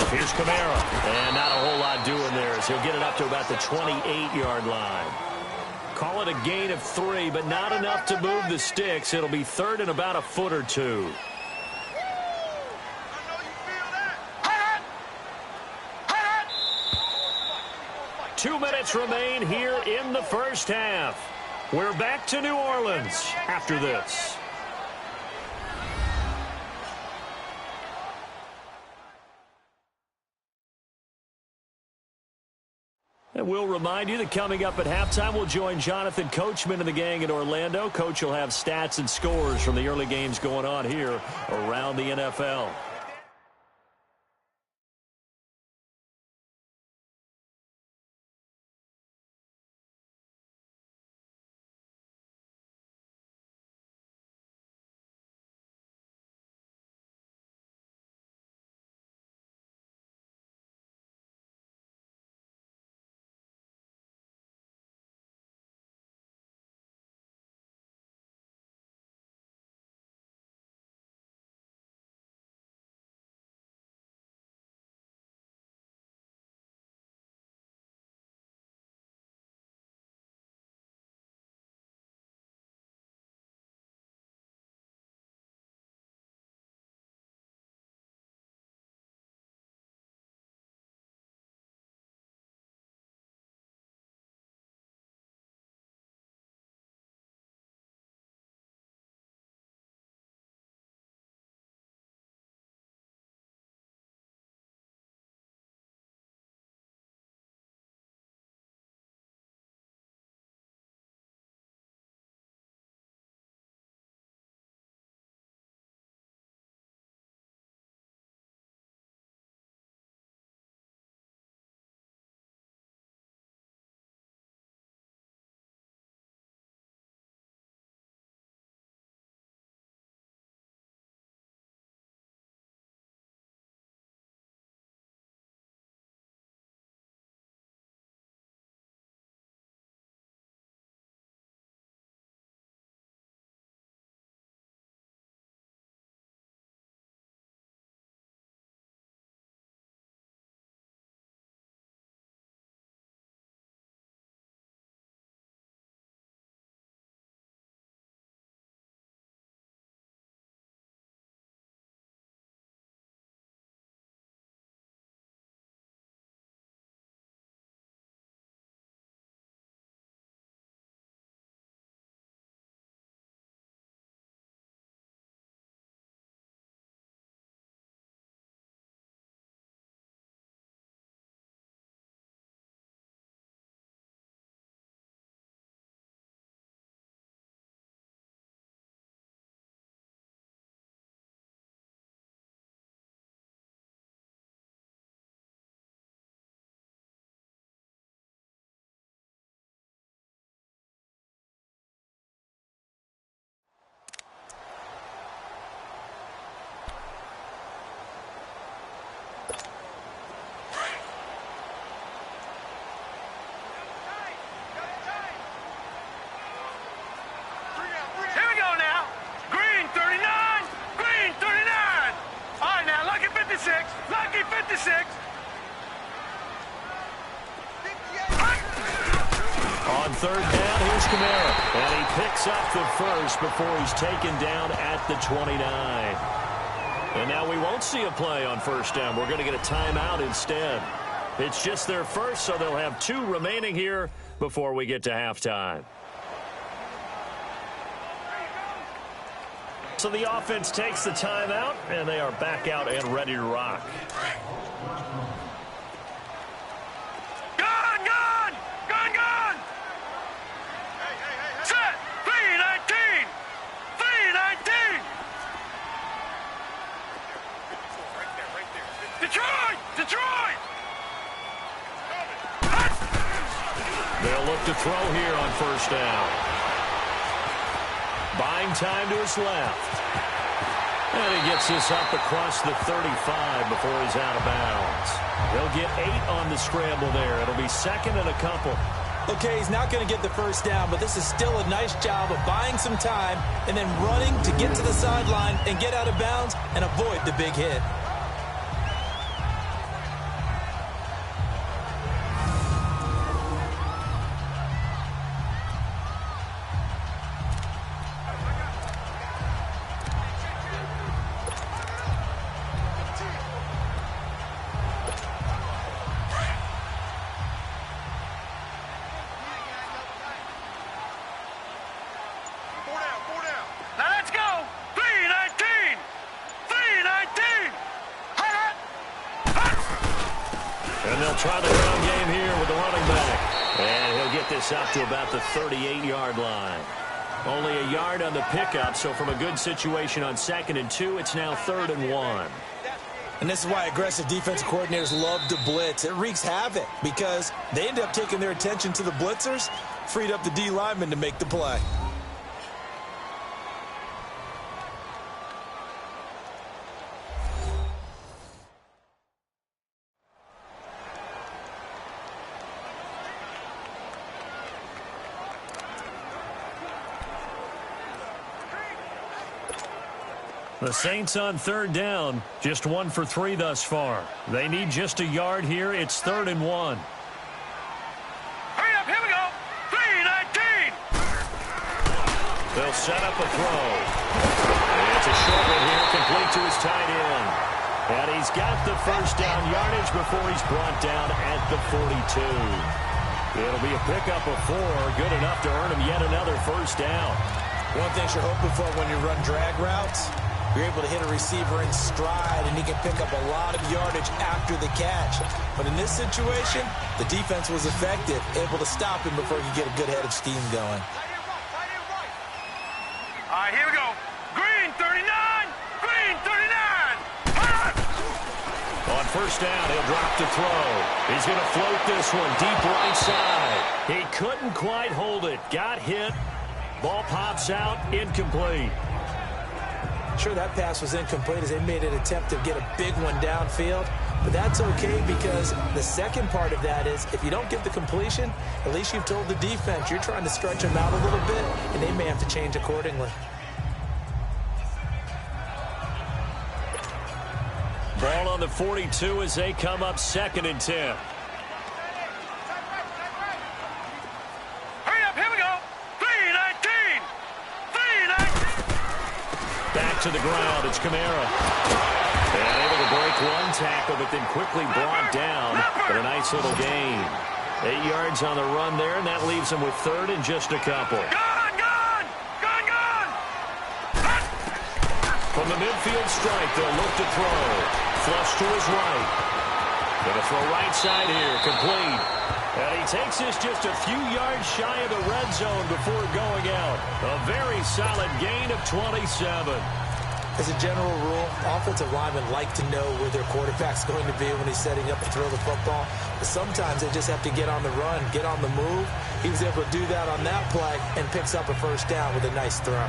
Here's Kamara. And not a whole lot doing there as he'll get it up to about the 28-yard line. Call it a gain of 3, but not enough to move the sticks. It'll be 3rd and about a foot or 2. Two minutes remain here in the first half. We're back to New Orleans after this. And we'll remind you that coming up at halftime, we'll join Jonathan Coachman and the gang in Orlando. Coach will have stats and scores from the early games going on here around the NFL. 56. Lucky 56. On third down, here's Kamara. And he picks up the first before he's taken down at the 29. And now we won't see a play on first down. We're going to get a timeout instead. It's just their first, so they'll have 2 remaining here before we get to halftime. So the offense takes the timeout, and they are back out and ready to rock. Gun, gun! Gun, gun! Set! 319! 319! Detroit! Detroit! They'll look to throw here on first down. Buying time to his left. And he gets this up across the 35 before he's out of bounds. They'll get 8 on the scramble there. It'll be second and a couple. Okay, he's not going to get the first down, but this is still a nice job of buying some time and then running to get to the sideline and get out of bounds and avoid the big hit. Now let's go! 319! 319! And they'll try the ground game here with the running back. And he'll get this up to about the 38-yard line. Only a yard on the pickup, so from a good situation on 2nd and 2, it's now 3rd and 1. And this is why aggressive defensive coordinators love to blitz. It wreaks havoc because they end up taking their attention to the blitzers, freed up the D lineman to make the play. The Saints on 3rd down, just 1 for 3 thus far. They need just a yard here. It's 3rd and 1. Hurry up, here we go! 319! They'll set up a throw. It's a short one here, complete to his tight end. And he's got the first down yardage before he's brought down at the 42. It'll be a pickup of 4, good enough to earn him yet another first down. One thing you're hoping for when you run drag routes, you're able to hit a receiver in stride, and he can pick up a lot of yardage after the catch. But in this situation, the defense was effective, able to stop him before he could get a good head of steam going. All right, here we go. Green 39! Green 39! On first down, he'll drop to throw. He's going to float this one deep right side. He couldn't quite hold it. Got hit. Ball pops out, incomplete. Sure, that pass was incomplete as they made an attempt to get a big one downfield. But that's okay because the second part of that is if you don't get the completion, at least you've told the defense you're trying to stretch them out a little bit, and they may have to change accordingly. Ball on the 42 as they come up 2nd and 10. Hurry up, here we go! 319! 319! Back to the ground, it's Kamara. And able to break one tackle, but then quickly brought down for a nice little gain. 8 yards on the run there, and that leaves him with 3rd and just a couple. Gun, gun! Gun, gun! From the midfield strike, they'll look to throw. Flush to his right. Gonna throw right side here, complete. And he takes this just a few yards shy of the red zone before going out. A very solid gain of 27. As a general rule, offensive linemen like to know where their quarterback's going to be when he's setting up to throw the football. But sometimes they just have to get on the run, get on the move. He was able to do that on that play and picks up a first down with a nice throw.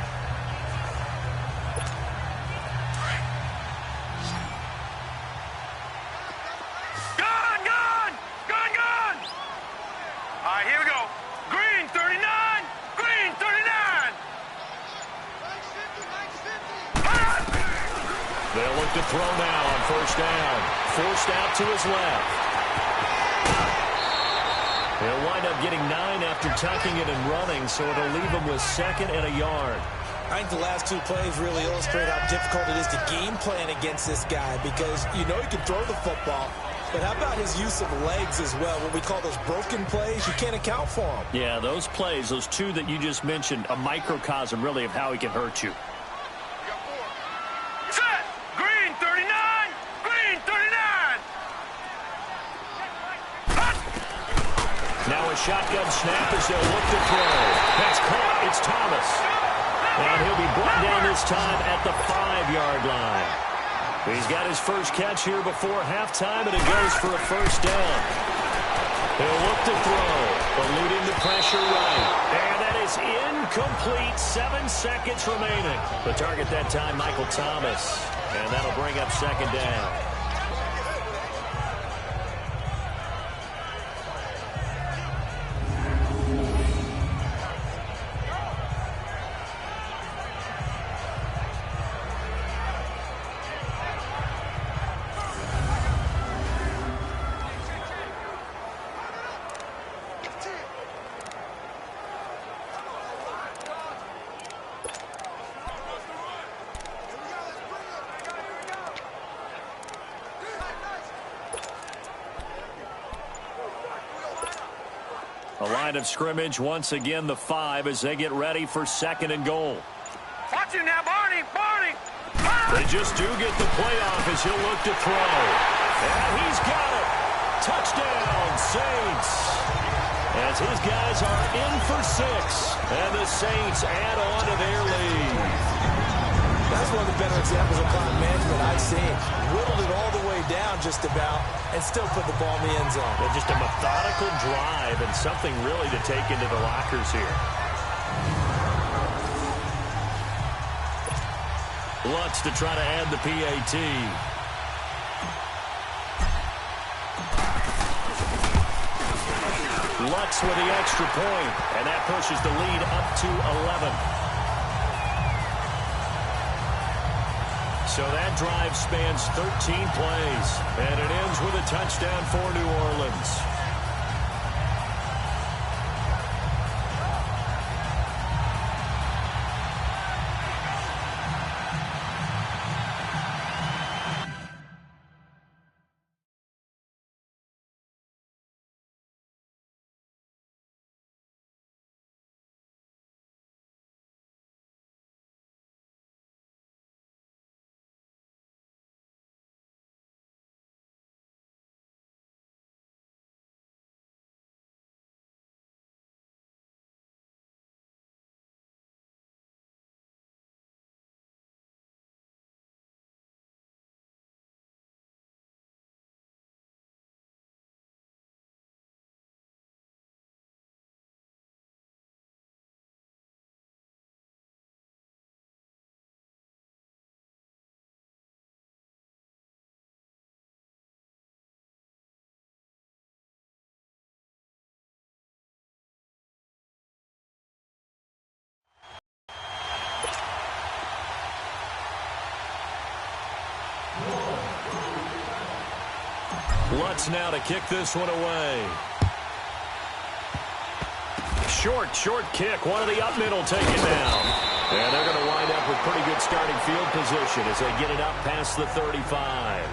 Gun, gun! Gun, gun! All right, here we go. Green 39! Green 39! They'll look to to throw now on first down. Forced out to his left. He'll wind up getting 9 after tucking it and running, so it'll leave him with 2nd and a yard. I think the last 2 plays really illustrate how difficult it is to game plan against this guy because you know he can throw the football, but how about his use of legs as well? What we call those broken plays, you can't account for them. Yeah, those plays, those 2 that you just mentioned, a microcosm really of how he can hurt you. Set! Green 39! Green 39! Now a shotgun snap as they'll look to throw. That's caught. It's Thomas. And he'll be brought down this time at the 5-yard line. He's got his first catch here before halftime, and it goes for a first down. He'll look to throw, eluding the pressure right. And that is incomplete. 7 seconds remaining. The target that time, Michael Thomas. And that'll bring up 2nd down. A line of scrimmage, once again the 5 as they get ready for 2nd and goal. Watch him now, Barney! Barney! They just do get the playoff as he'll look to throw. And he's got it. Touchdown, Saints. As his guys are in for 6. And the Saints add on to their lead. That's one of the better examples of clock management I've seen. Whittled it all the way down just about and still put the ball in the end zone. Yeah, just a methodical drive and something really to take into the lockers here. Lutz to try to add the PAT. Lutz with the extra point, and that pushes the lead up to 11. So that drive spans 13 plays, and it ends with a touchdown for New Orleans. Lutz now to kick this one away. Short kick. One of the up middle taken down. And they're going to wind up with pretty good starting field position as they get it up past the 35.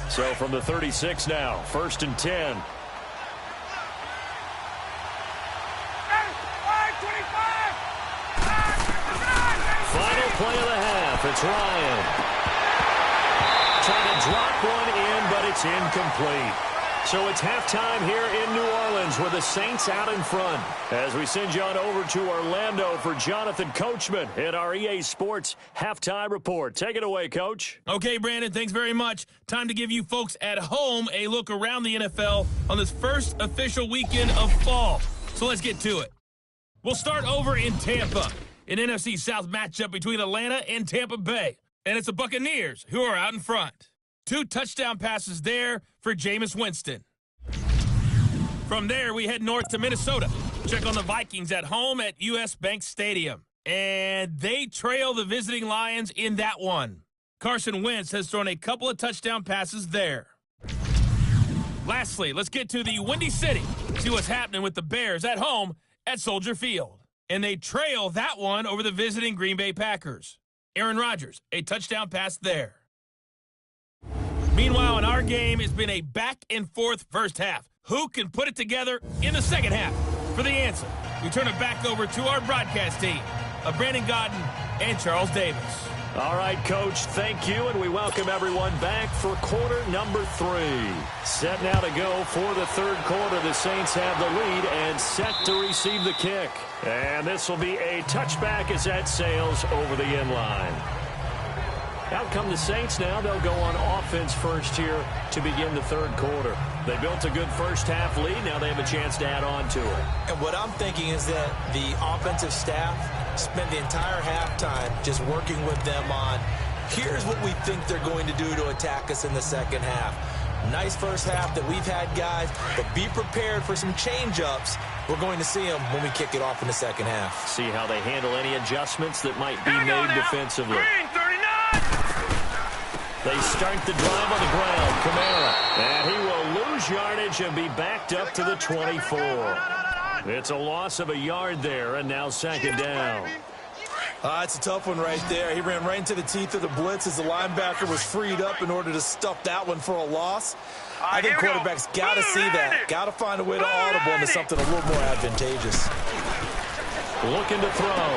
So from the 36 now, 1st and 10. Final play of the half. It's Ryan. Trying to drop one in, but it's incomplete. So it's halftime here in New Orleans with the Saints out in front. As we send you on over to Orlando for Jonathan Coachman in our EA Sports Halftime Report. Take it away, Coach. Okay, Brandon, thanks very much. Time to give you folks at home a look around the NFL on this first official weekend of fall. So let's get to it. We'll start over in Tampa, an NFC South matchup between Atlanta and Tampa Bay. And it's the Buccaneers who are out in front. 2 touchdown passes there for Jameis Winston. From there, we head north to Minnesota. Check on the Vikings at home at U.S. Bank Stadium. And they trail the visiting Lions in that one. Carson Wentz has thrown a couple of touchdown passes there. Lastly, let's get to the Windy City. See what's happening with the Bears at home at Soldier Field. And they trail that one over the visiting Green Bay Packers. Aaron Rodgers, a touchdown pass there. Meanwhile, in our game, it's been a back-and-forth first half. Who can put it together in the second half? For the answer, we turn it back over to our broadcast team of Brandon Godden and Charles Davis. All right, Coach, thank you, and we welcome everyone back for quarter number 3. Set now to go for the third quarter. The Saints have the lead and set to receive the kick. And this will be a touchback as that sails over the end line. Out come the Saints now. They'll go on offense first here to begin the third quarter. They built a good first half lead. Now they have a chance to add on to it. And what I'm thinking is that the offensive staff spent the entire halftime just working with them on, here's what we think they're going to do to attack us in the second half. Nice first half that we've had, guys, but be prepared for some change-ups. We're going to see them when we kick it off in the second half. See how they handle any adjustments that might be made defensively. Green, 39! They start the drive on the ground. Kamara. And he will lose yardage and be backed up to the 24. It's a loss of a yard there, and now second down. It's a tough one right there. He ran right into the teeth of the blitz as the linebacker was freed up in order to stuff that one for a loss. I think quarterbacks got to see that. Got to find a way to audible into something a little more advantageous. Looking to throw.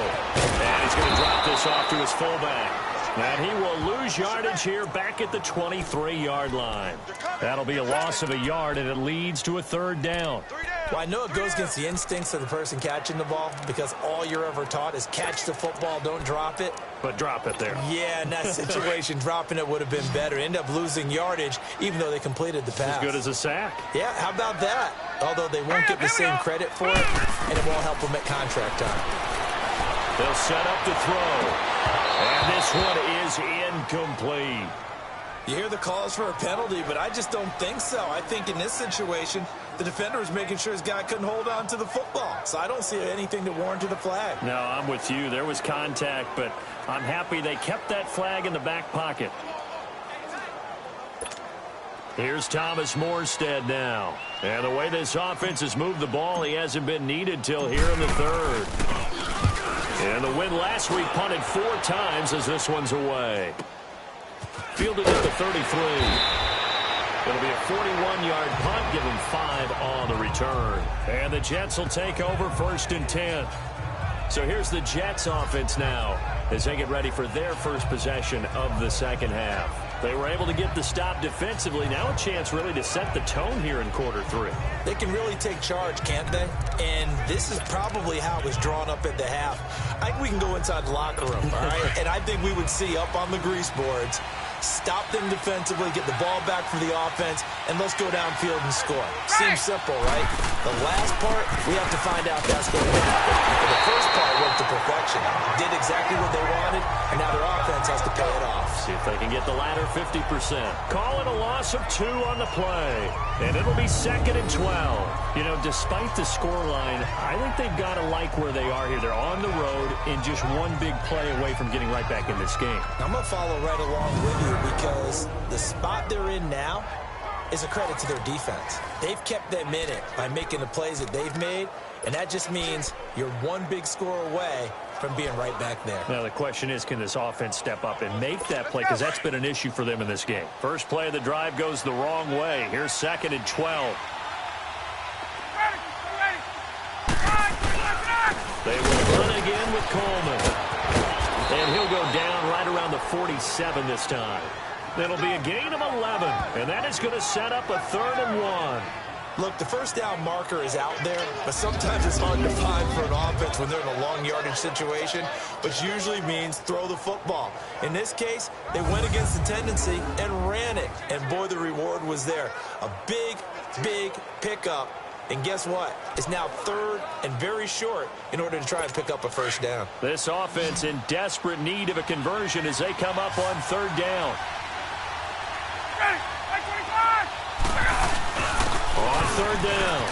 And he's going to drop this off to his fullback. And he will lose yardage here back at the 23-yard line. That'll be a loss of a yard, and it leads to a third down. Well, I know it goes against the instincts of the person catching the ball because all you're ever taught is catch the football, don't drop it. But drop it there. Yeah, in that situation, dropping it would have been better. End up losing yardage, even though they completed the pass. As good as a sack. Yeah, how about that? Although they won't get the same credit for it, and it won't help them at contract time. They'll set up to throw. And this one is incomplete. You hear the calls for a penalty, but I just don't think so. I think in this situation, the defender was making sure his guy couldn't hold on to the football. So I don't see anything to warrant a flag. No, I'm with you. There was contact, but I'm happy they kept that flag in the back pocket. Here's Thomas Morstead now. And the way this offense has moved the ball, he hasn't been needed till here in the third. And the win last week punted 4 times as this one's away. Fielded at the 33. It'll be a 41-yard punt, give him 5 on the return. And the Jets will take over 1st and 10. So here's the Jets offense now as they get ready for their first possession of the second half. They were able to get the stop defensively. Now a chance really to set the tone here in quarter 3. They can really take charge, can't they? And this is probably how it was drawn up at the half. I think we can go inside the locker room, all right? And I think we would see up on the grease boards, stop them defensively, get the ball back for the offense, and let's go downfield and score. Seems simple, right? The last part, we have to find out if that's going to happen. But the first part went to perfection. Did exactly what they wanted, and now their offense has to pay it off. See if they can get the latter 50%. Call it a loss of 2 on the play. And it'll be 2nd and 12. You know, despite the scoreline, I think they've got to like where they are here. They're on the road and just one big play away from getting right back in this game. I'm going to follow right along with you because the spot they're in now is a credit to their defense. They've kept them in it by making the plays that they've made, and that just means you're one big score away from being right back there. Now the question is, can this offense step up and make that play? Because that's been an issue for them in this game. First play of the drive goes the wrong way. Here's 2nd and 12. They will run again with Coleman. And he'll go down right around the 47 this time. That'll be a gain of 11. And that is going to set up a 3rd and 1. Look, the first down marker is out there, but sometimes it's hard to find for an offense when they're in a long yardage situation, which usually means throw the football. In this case, they went against the tendency and ran it, and boy, the reward was there. A big, big pickup, and guess what? It's now 3rd and very short in order to try and pick up a first down. This offense in desperate need of a conversion as they come up on 3rd down. On third down.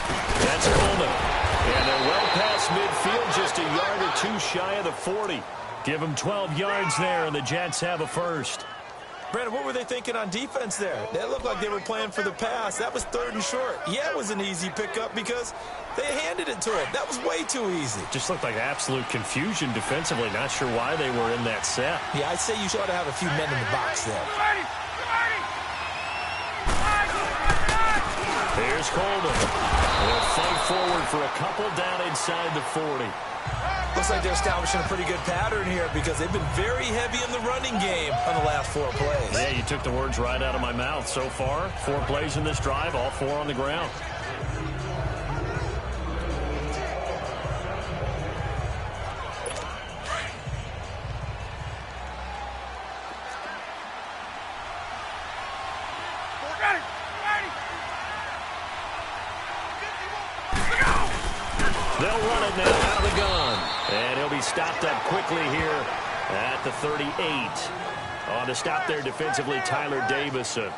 That's Coleman. And they're well past midfield, just a yard or two shy of the 40. Give them 12 yards there, and the Jets have a first. Brandon, what were they thinking on defense there? They looked like they were playing for the pass. That was third and short. Yeah, it was an easy pickup because they handed it to him. That was way too easy. Just looked like absolute confusion defensively. Not sure why they were in that set. Yeah, I'd say you should have a few men in the box there. Here's Coleman. They'll fight forward for a couple down inside the 40. Looks like they're establishing a pretty good pattern here because they've been very heavy in the running game on the last 4 plays. Yeah, you took the words right out of my mouth. So far, 4 plays in this drive, all 4 on the ground. They'll run it now out of the gun. And he'll be stopped up quickly here at the 38. On to stop there defensively, Tyler Davison.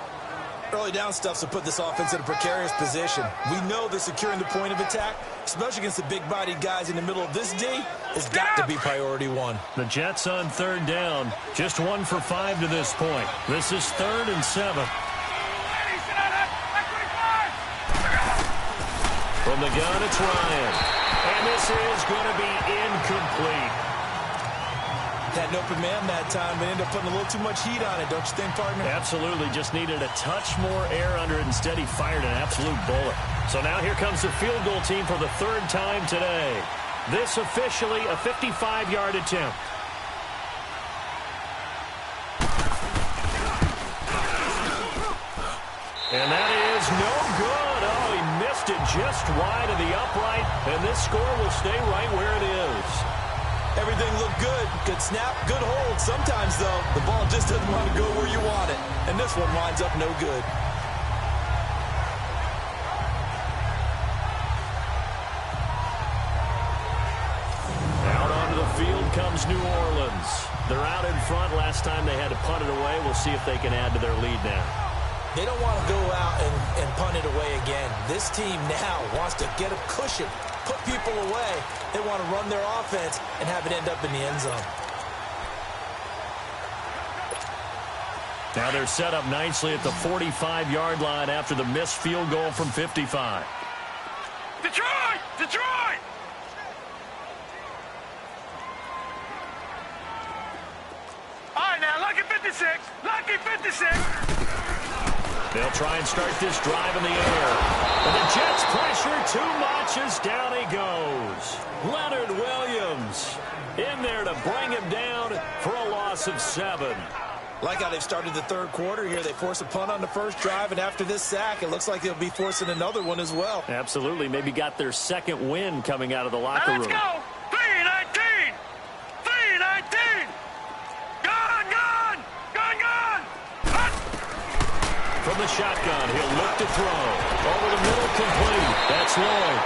Early down stuffs will put this offense in a precarious position. We know that securing the point of attack, especially against the big-bodied guys in the middle of this D, has got to be priority 1. The Jets on third down. Just 1 for 5 to this point. This is 3rd and 7. From the gun, it's Ryan. And this is going to be incomplete. Had an open man that time, but ended up putting a little too much heat on it, don't you think, partner? Absolutely. Just needed a touch more air under it. Instead, he fired an absolute bullet. So now here comes the field goal team for the 3rd time today. This officially a 55-yard attempt. And that is no good. Oh, he missed it just wide of the upright, and this score will stay right where it is. Everything looked good. Good snap, good hold. Sometimes, though, the ball just doesn't want to go where you want it. And this one winds up no good. Out onto the field comes New Orleans. They're out in front. Last time they had to punt it away. We'll see if they can add to their lead now. They don't want to go out and punt it away again. This team now wants to get a cushion, put people away. They want to run their offense and have it end up in the end zone. Now they're set up nicely at the 45-yard line after the missed field goal from 55. Detroit! Detroit! All right, now, lucky 56. Lucky 56. They'll try and start this drive in the air. And the Jets pressure too much as down he goes. Leonard Williams in there to bring him down for a loss of 7. Like how they've started the 3rd quarter here. They force a punt on the first drive, and after this sack, it looks like they'll be forcing another one as well. Absolutely. Maybe got their 2nd win coming out of the locker room. Let's go. 3-19. 3-19. Gun, gun. Gun, gun. Hut. From the shotgun, he'll look to throw. Over the middle, complete. That's Lloyd.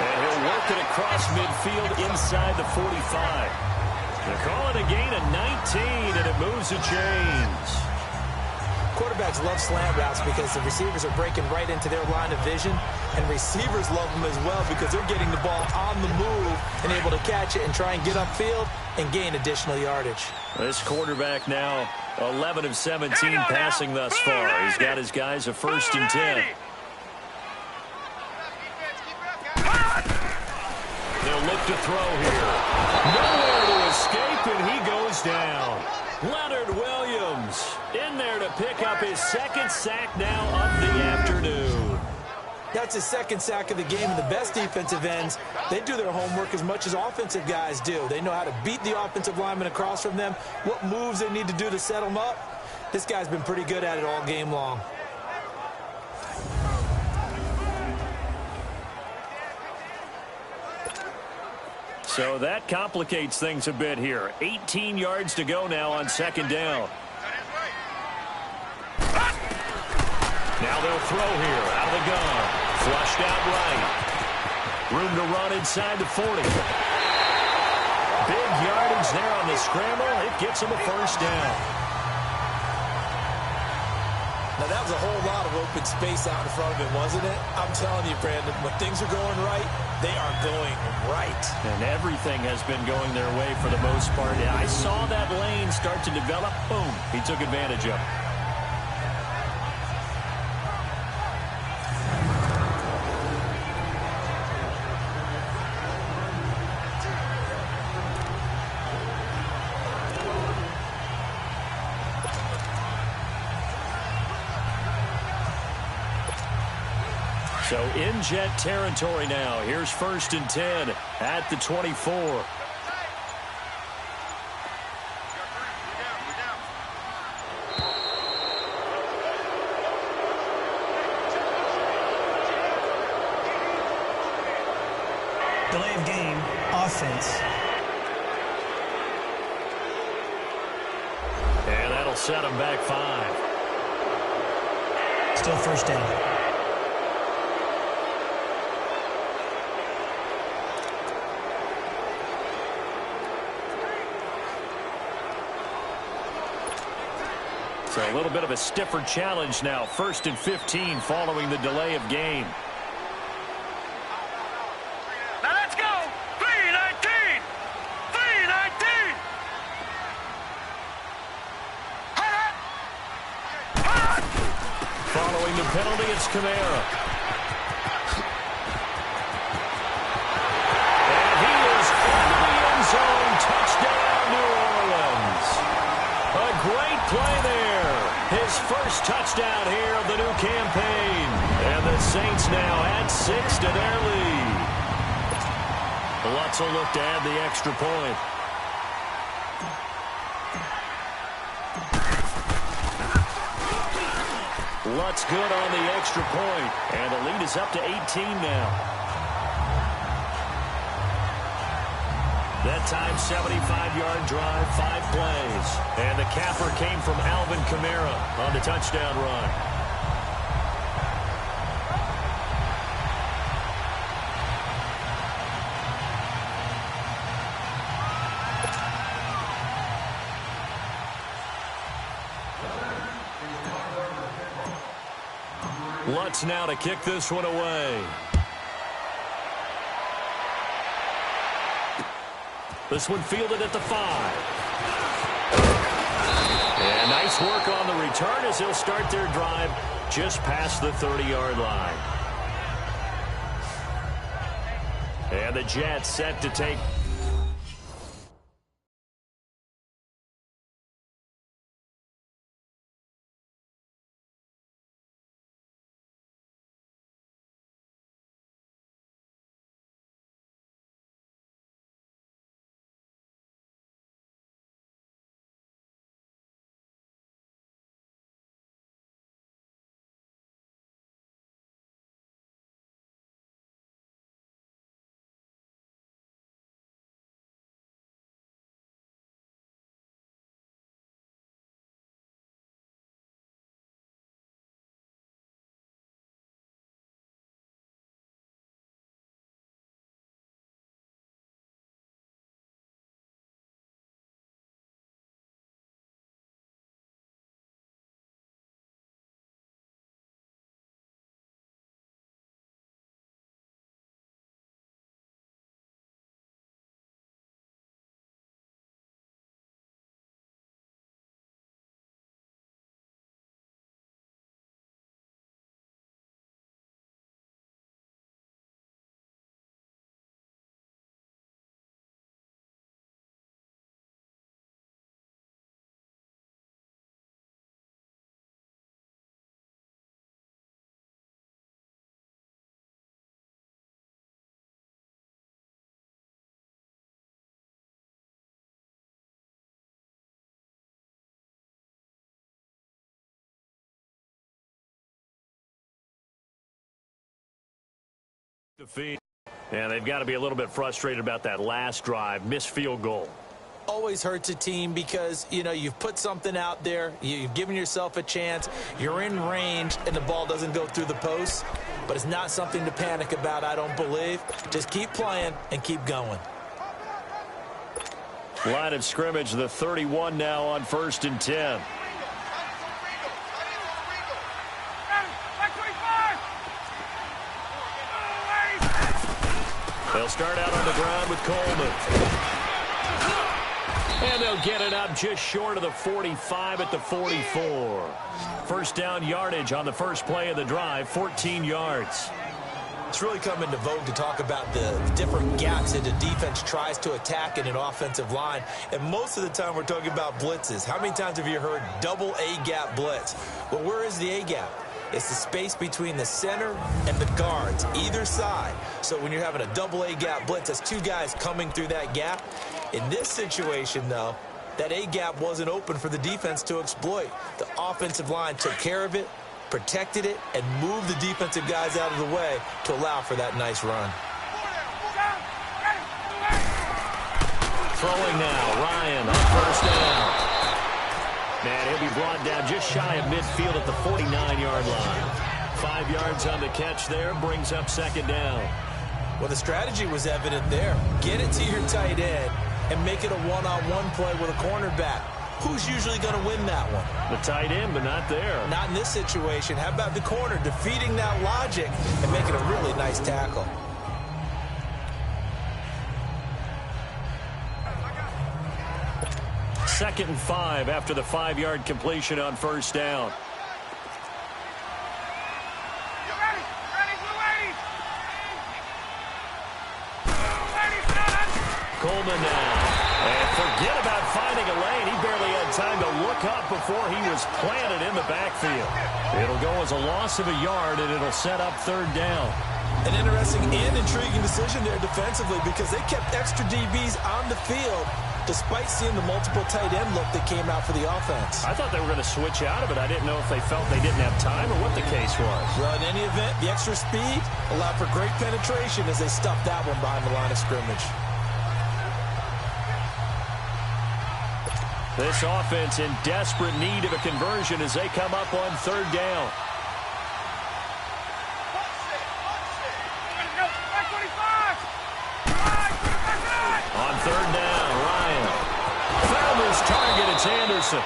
And he'll work it across midfield inside the 45. They call it a gain of 19, and it moves the chains. Quarterbacks love slant routes because the receivers are breaking right into their line of vision, and receivers love them as well because they're getting the ball on the move and able to catch it and try and get upfield and gain additional yardage. This quarterback now 11 of 17 passing thus far. He's got his guys a 1st and 10. They'll look to throw here. Nowhere to escape, and he goes down. Leonard Williams in there to pick up his 2nd sack now of the afternoon. That's his 2nd sack of the game, and the best defensive ends, they do their homework as much as offensive guys do. They know how to beat the offensive lineman across from them, what moves they need to do to set them up. This guy's been pretty good at it all game long. So that complicates things a bit here. 18 yards to go now on 2nd down. Now they'll throw here out of the gun. Flushed out right. Room to run inside the 40. Big yardage there on the scramble. It gets him a 1st down. Now, that was a whole lot of open space out in front of him, wasn't it? I'm telling you, Brandon, when things are going right, they are going right. And everything has been going their way for the most part. I saw that lane start to develop. Boom. He took advantage of it. So in Jet territory now. Here's 1st and 10 at the 24. Delay of game, offense. And that'll set him back 5. Still 1st down. So a little bit of a stiffer challenge now. 1st and 15 following the delay of game. Now let's go. 3-19. 3-19. Following the penalty, it's Kamara. And he is into the end zone. Touchdown, New Orleans. A great play there. His first touchdown here of the new campaign. And the Saints now add 6 to their lead. Lutz will look to add the extra point. Lutz good on the extra point. And the lead is up to 18 now. That time, 75-yard drive, 5 plays. And the capper came from Alvin Kamara on the touchdown run. Lutz now to kick this one away. This one fielded at the 5. And nice work on the return as he'll start their drive just past the 30-yard line. And the Jets set to take... defeat. And they've got to be a little bit frustrated about that last drive. Missed field goal. Always hurts a team because, you know, you've put something out there. You've given yourself a chance. You're in range, and the ball doesn't go through the post. But it's not something to panic about, I don't believe. Just keep playing and keep going. Line of scrimmage, the 31 now on 1st and 10. They'll start out on the ground with Coleman. And they'll get it up just short of the 45 at the 44. First down yardage on the first play of the drive, 14 yards. It's really come into vogue to talk about the different gaps that the defense tries to attack in an offensive line. And most of the time we're talking about blitzes. How many times have you heard double A-gap blitz? Well, where is the A-gap? It's the space between the center and the guards, either side. So when you're having a double A-gap blitz, that's two guys coming through that gap. In this situation, though, that A-gap wasn't open for the defense to exploit. The offensive line took care of it, protected it, and moved the defensive guys out of the way to allow for that nice run. Throwing now, Ryan on first down. And he'll be brought down just shy of midfield at the 49-yard line. 5 yards on the catch there, brings up second down. Well, the strategy was evident there. Get it to your tight end and make it a one-on-one play with a cornerback. Who's usually going to win that one? The tight end, but not there. Not in this situation. How about the corner defeating that logic and making a really nice tackle? Second and 5 after the 5-yard completion on first down. Coleman now. And forget about finding a lane. He barely had time to look up before he was planted in the backfield. It'll go as a loss of a yard, and it'll set up third down. An interesting and intriguing decision there defensively because they kept extra DBs on the field despite seeing the multiple tight end look that came out for the offense. I thought they were going to switch out of it. I didn't know if they felt they didn't have time or what the case was. Well, in any event, the extra speed allowed for great penetration as they stuffed that one behind the line of scrimmage. This offense in desperate need of a conversion as they come up on third down. On third down, Ryan found his target. It's Anderson.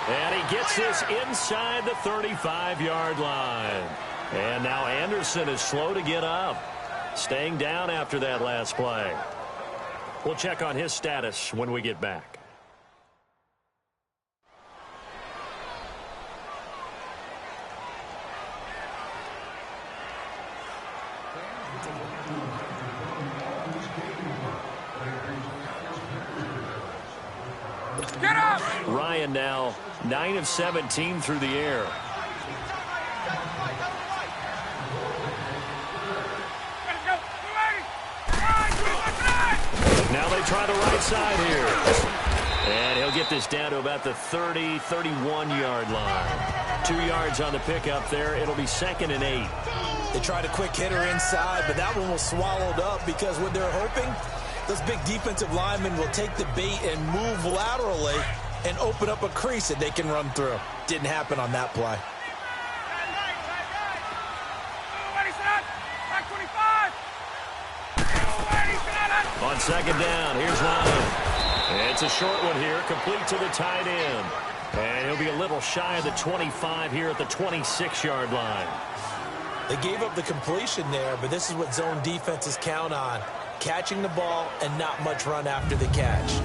And he gets this inside the 35-yard line. And now Anderson is slow to get up, staying down after that last play. We'll check on his status when we get back. Ryan now 9 of 17 through the air. Now they try the right side here. And he'll get this down to about the 30, 31-yard line. 2 yards on the pickup there. It'll be 2nd and 8. They tried a quick hitter inside, but that one was swallowed up because what they're hoping, those big defensive linemen will take the bait and move laterally and open up a crease that they can run through. Didn't happen on that play. On second down, here's Ryan. It's a short one here, complete to the tight end. And he'll be a little shy of the 25 here at the 26-yard line. They gave up the completion there, but this is what zone defenses count on. Catching the ball and not much run after the catch.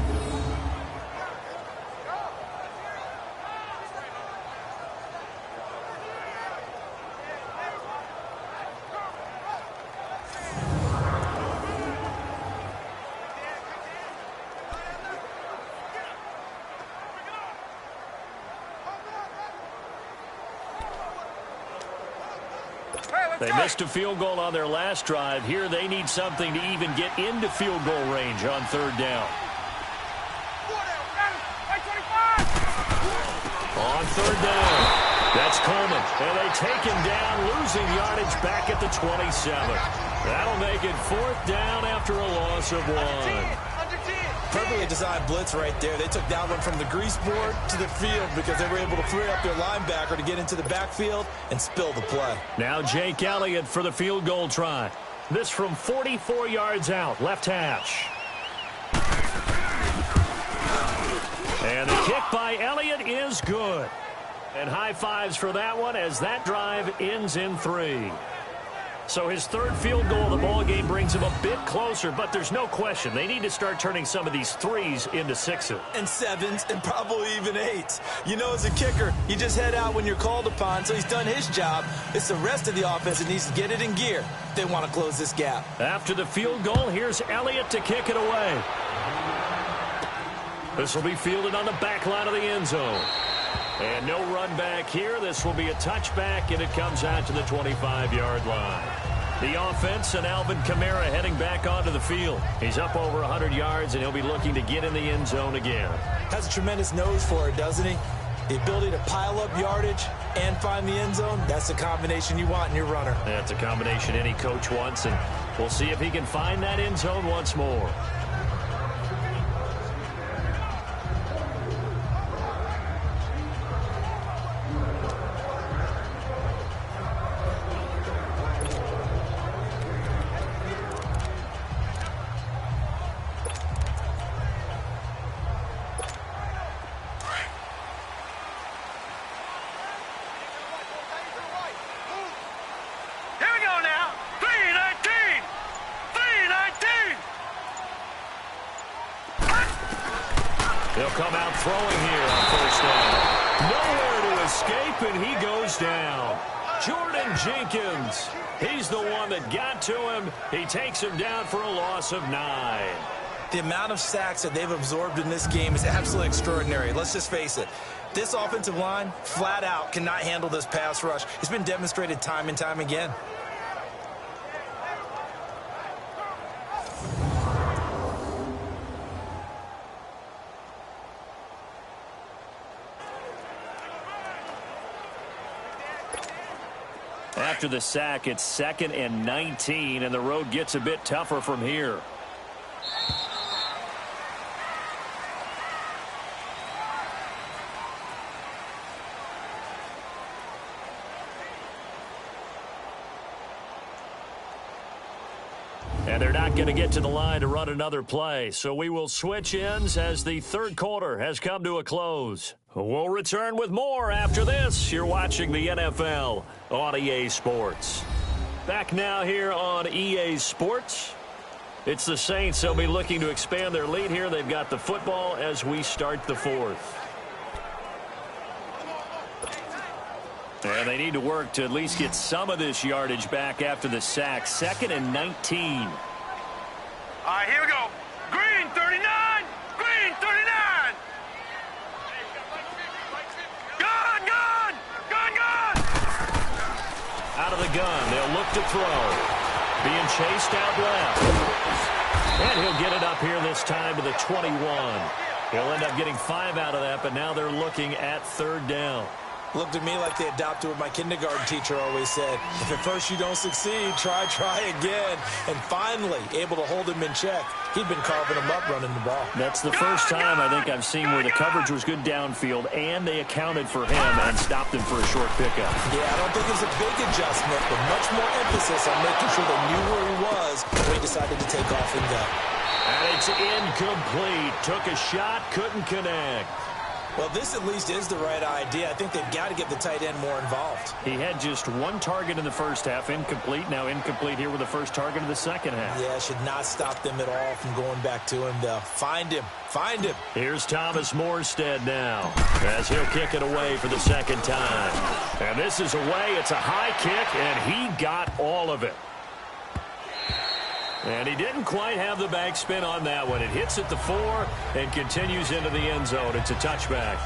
They missed a field goal on their last drive. Here they need something to even get into field goal range on third down. On third down, that's Coleman. And they take him down, losing yardage back at the 27. That'll make it 4th down after a loss of 1. Perfectly designed blitz right there. They took that one from the grease board to the field because they were able to free up their linebacker to get into the backfield and spill the play. Now Jake Elliott for the field goal try. This from 44 yards out, left hash. And the kick by Elliott is good. And high fives for that one as that drive ends in 3. So his third field goal of the ball game brings him a bit closer, but there's no question they need to start turning some of these threes into sixes. And sevens, and probably even eights. You know, as a kicker, you just head out when you're called upon, so he's done his job. It's the rest of the offense that needs to get it in gear if they want to close this gap. After the field goal, here's Elliott to kick it away. This will be fielded on the back line of the end zone. And no run back here. This will be a touchback, and it comes out to the 25-yard line. The offense and Alvin Kamara heading back onto the field. He's up over 100 yards, and he'll be looking to get in the end zone again. Has a tremendous nose for it, doesn't he? The ability to pile up yardage and find the end zone, that's the combination you want in your runner. That's a combination any coach wants, and we'll see if he can find that end zone once more. He'll come out throwing here on first down. Nowhere to escape, and he goes down. Jordan Jenkins, he's the one that got to him. He takes him down for a loss of 9. The amount of sacks that they've absorbed in this game is absolutely extraordinary. Let's just face it. This offensive line, flat out, cannot handle this pass rush. It's been demonstrated time and time again. After the sack, it's 2nd and 19, and the road gets a bit tougher from here. And they're not going to get to the line to run another play, so we will switch ends as the third quarter has come to a close. We'll return with more after this. You're watching the NFL on EA Sports. Back now here on EA Sports. It's the Saints. They'll be looking to expand their lead here. They've got the football as we start the fourth. And they need to work to at least get some of this yardage back after the sack. 2nd and 19. All right, here we go. Green, 39. Green, 39. Gun, gun. Gun, gun. Out of the gun. They'll look to throw. Being chased out left. And he'll get it up here this time to the 21. He'll end up getting 5 out of that, but now they're looking at 3rd down. Looked to me like they adopted what my kindergarten teacher always said. If at first you don't succeed, try again. And finally, able to hold him in check. He'd been carving him up running the ball. That's the first time I think I've seen where the coverage was good downfield, and they accounted for him and stopped him for a short pickup. Yeah, I don't think it was a big adjustment, but much more emphasis on making sure they knew where he was when he decided to take off and go. And it's incomplete. Took a shot, couldn't connect. Well, this at least is the right idea. I think they've got to get the tight end more involved. He had just 1 target in the first half, incomplete. Now incomplete here with the first target of the second half. Yeah, should not stop them at all from going back to him, though. Find him. Find him. Here's Thomas Morstead now as he'll kick it away for the second time. And this is away. It's a high kick, and he got all of it. And he didn't quite have the backspin on that one. It hits at the 4 and continues into the end zone. It's a touchback.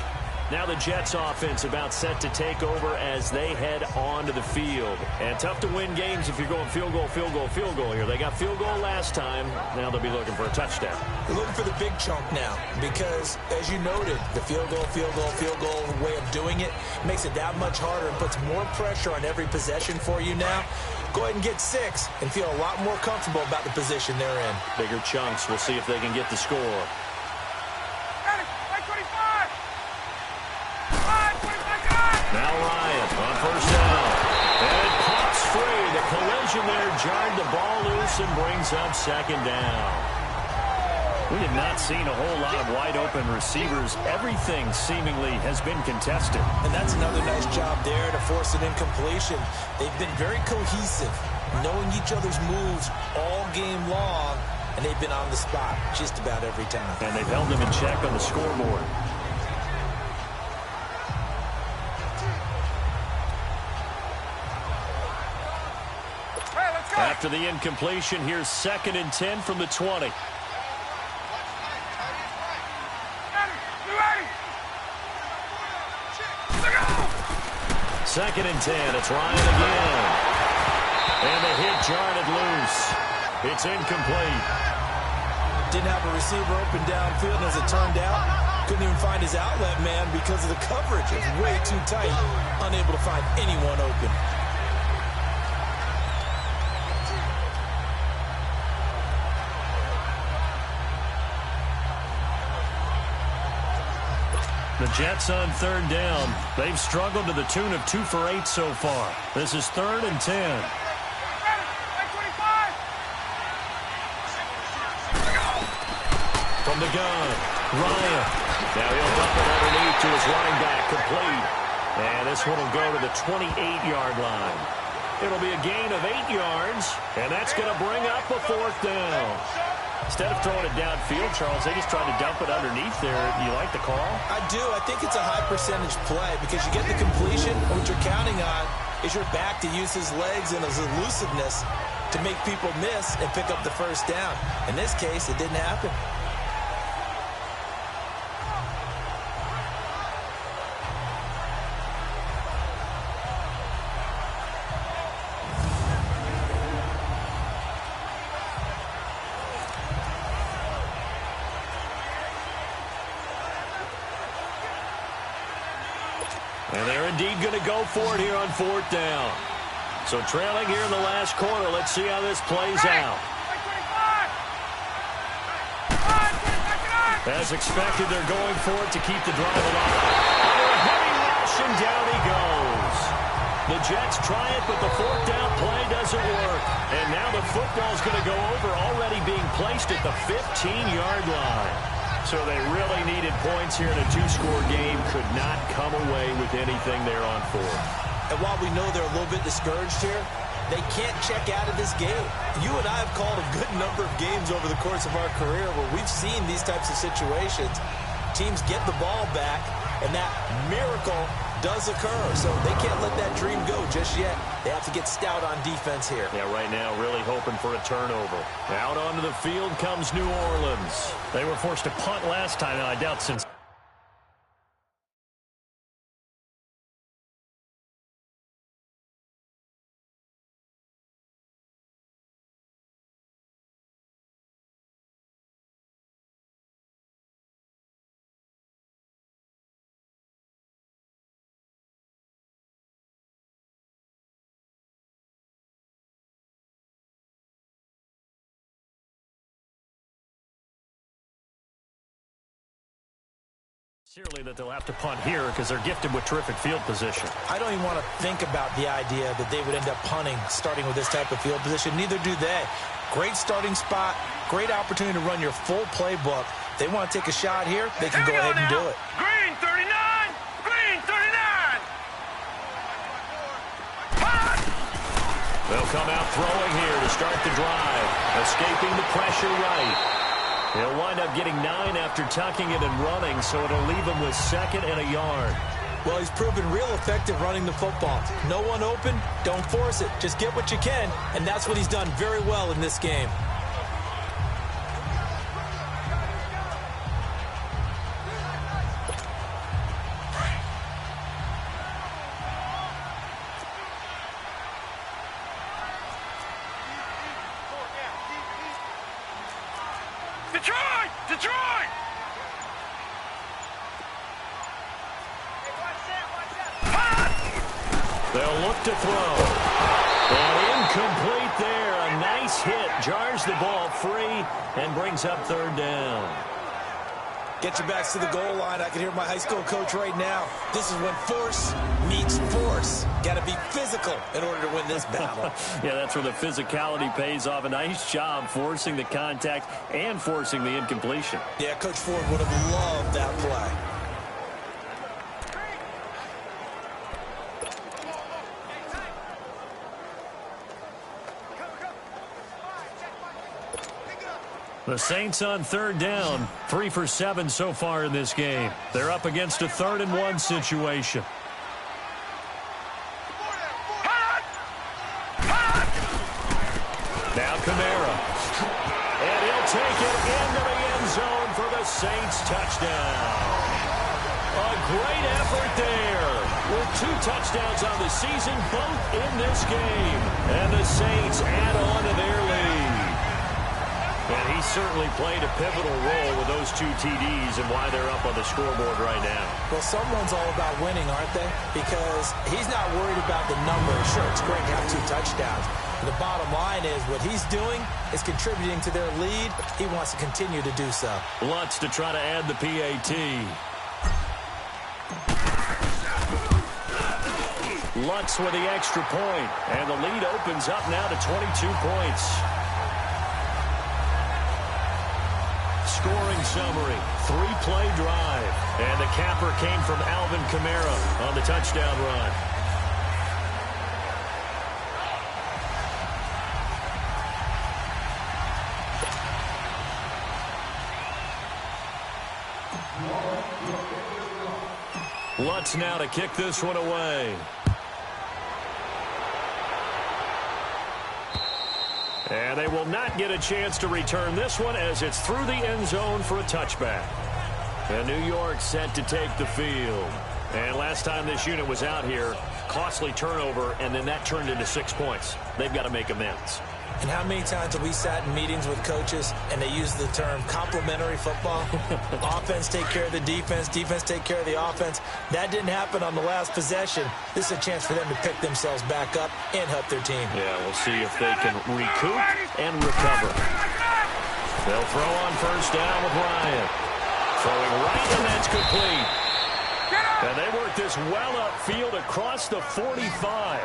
Now the Jets offense about set to take over as they head onto the field. And tough to win games if you're going field goal, field goal, field goal here. They got field goal last time. Now they'll be looking for a touchdown. They're looking for the big chunk now because, as you noted, the field goal way of doing it makes it that much harder and puts more pressure on every possession for you now. Go ahead and get 6 and feel a lot more comfortable about the position they're in. Bigger chunks. We'll see if they can get the score. Now Ryan on first down. And it pops free. The collision there jarred the ball loose and brings up 2nd down. We have not seen a whole lot of wide-open receivers. Everything seemingly has been contested. And that's another nice job there to force an incompletion. They've been very cohesive. knowing each other's moves all game long, and they've been on the spot just about every time. And they've held them in check on the scoreboard. Hey, let's go. After the incompletion, here's 2nd and 10 from the 20. You ready? Let's go. 2nd and 10. It's Ryan again. And the hit jarred it loose. It's incomplete. Didn't have a receiver open downfield, and as it turned out, couldn't even find his outlet man because of the coverage. It was way too tight, unable to find anyone open. The Jets on 3rd down. They've struggled to the tune of 2 for 8 so far. This is 3rd and 10. From the gun, Ryan. Now he'll dump it underneath to his running back, complete. And this one will go to the 28-yard line. It'll be a gain of 8 yards, and that's going to bring up a 4th down. Instead of throwing it downfield, Charles, they just tried to dump it underneath there. You like the call? I do. I think it's a high-percentage play because you get the completion. What you're counting on is your back to use his legs and his elusiveness to make people miss and pick up the 1st down. In this case, it didn't happen. And they're indeed going to go for it here on 4th down. So trailing here in the last quarter. Let's see how this plays out. As expected, they're going for it to keep the drive alive. Under a heavy rush, and down he goes. The Jets try it, but the 4th down play doesn't work. And now the football's going to go over, already being placed at the 15-yard line. So they really needed points here in a 2-score game. Could not come away with anything there on 4th. And while we know they're a little bit discouraged here, they can't check out of this game. You and I have called a good number of games over the course of our career where we've seen these types of situations. Teams get the ball back, and that miracle does occur. So they can't let that dream go just yet. They have to get stout on defense here. Yeah, right now really hoping for a turnover. Out onto the field comes New Orleans. They were forced to punt last time, and I doubt since... Sincerely that they'll have to punt here because they're gifted with terrific field position. I don't even want to think about the idea that they would end up punting starting with this type of field position. Neither do they. Great starting spot, great opportunity to run your full playbook. They want to take a shot here, they can go ahead and do it. Green 39! Green 39! Punt! They'll come out throwing here to start the drive. Escaping the pressure right. He'll wind up getting 9 after tucking it and running, so it'll leave him with 2nd and a yard. Well, he's proven real effective running the football. No one open, don't force it. Just get what you can, and that's what he's done very well in this game. Detroit! Detroit! They'll look to throw. And incomplete there. A nice hit. Jars the ball free and brings up 3rd down. Get your backs to the goal line. I can hear my high school coach right now. This is when force meets force. Got to be physical in order to win this battle. Yeah, that's where the physicality pays off. A nice job forcing the contact and forcing the incompletion. Yeah, Coach Ford would have loved that play. The Saints on third down, 3 for 7 so far in this game. They're up against a 3rd and 1 situation. Now Kamara. And he'll take it into the end zone for the Saints touchdown. A great effort there. With 2 touchdowns on the season, both in this game. And the Saints add on to their lead. And he certainly played a pivotal role with those 2 TDs and why they're up on the scoreboard right now. Well, someone's all about winning, aren't they? Because he's not worried about the numbers. Sure, it's great to have 2 touchdowns. But the bottom line is what he's doing is contributing to their lead. He wants to continue to do so. Lutz to try to add the PAT. Lutz with the extra point. And the lead opens up now to 22 points. Scoring summary, 3-play drive. And the capper came from Alvin Kamara on the touchdown run. Lutz now to kick this one away. And they will not get a chance to return this one as it's through the end zone for a touchback. And New York set to take the field. And last time this unit was out here, costly turnover, and then that turned into 6 points. They've got to make amends. And how many times have we sat in meetings with coaches and they use the term complementary football? Offense take care of the defense, defense take care of the offense. That didn't happen on the last possession. This is a chance for them to pick themselves back up and help their team. Yeah, we'll see if they can recoup and recover. They'll throw on first down with Ryan. Throwing right, and that's complete. And they work this well upfield across the 45.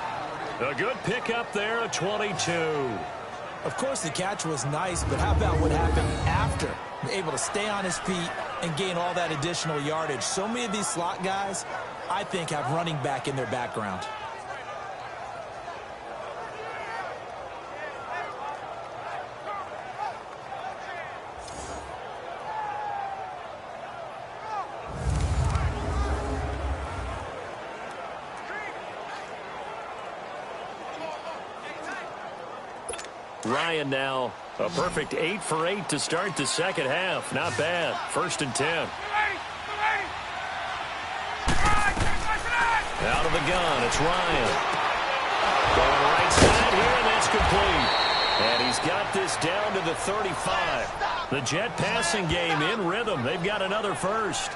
A good pickup there at 22. Of course, the catch was nice, but how about what happened after? Able to stay on his feet and gain all that additional yardage. So many of these slot guys, I think, have running back in their background. Ryan now, a perfect 8 for 8 to start the second half. Not bad. 1st and 10. Out of the gun, it's Ryan. Going right side here, and that's complete. And he's got this down to the 35. The Jet passing game in rhythm. They've got another first.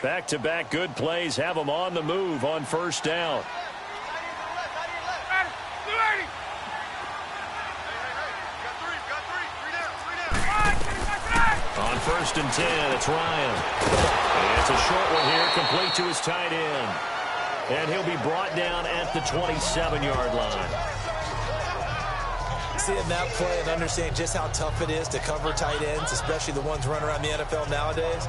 Back-to-back good plays have them on the move on first down. On 1st and 10, it's Ryan. It's a short one here, complete to his tight end. And he'll be brought down at the 27-yard line. Seeing that play and understanding just how tough it is to cover tight ends, especially the ones running around the NFL nowadays,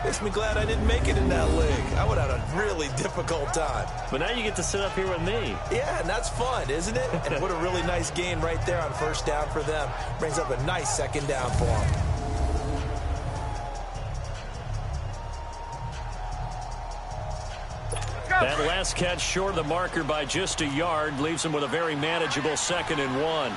makes me glad I didn't make it in that league. I would have had a really difficult time. But now you get to sit up here with me. Yeah, and that's fun, isn't it? And what a really nice gain right there on first down for them. Brings up a nice second down for them. That last catch short of the marker by just a yard leaves him with a very manageable 2nd and 1.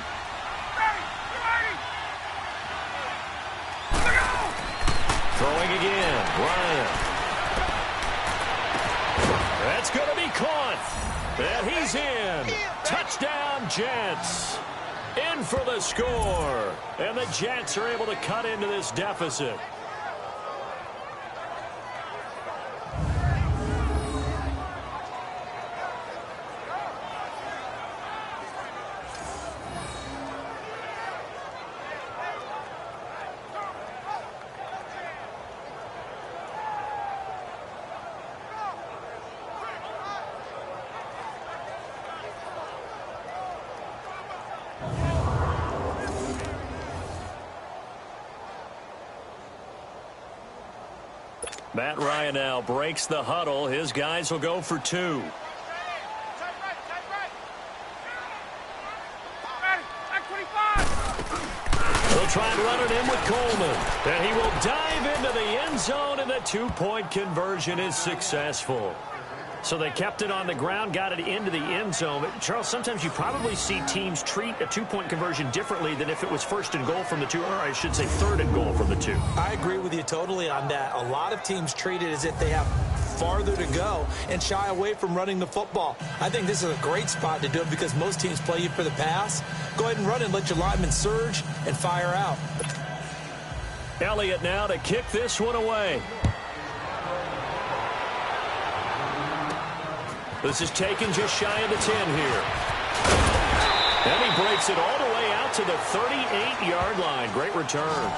Throwing again, Ryan. That's going to be caught. And he's in. Touchdown, Jets. In for the score. And the Jets are able to cut into this deficit. Matt Ryan now breaks the huddle. His guys will go for 2. They'll try and run it in with Coleman. And he will dive into the end zone, and the 2-point conversion is successful. So they kept it on the ground, got it into the end zone. But Charles, sometimes you probably see teams treat a 2-point conversion differently than if it was 1st and goal from the 2, or I should say 3rd and goal from the 2. I agree with you totally on that. A lot of teams treat it as if they have farther to go and shy away from running the football. I think this is a great spot to do it because most teams play you for the pass. Go ahead and run and let your linemen surge and fire out. Elliott now to kick this one away. This is taken just shy of the 10 here. And he breaks it all the way out to the 38-yard line. Great return.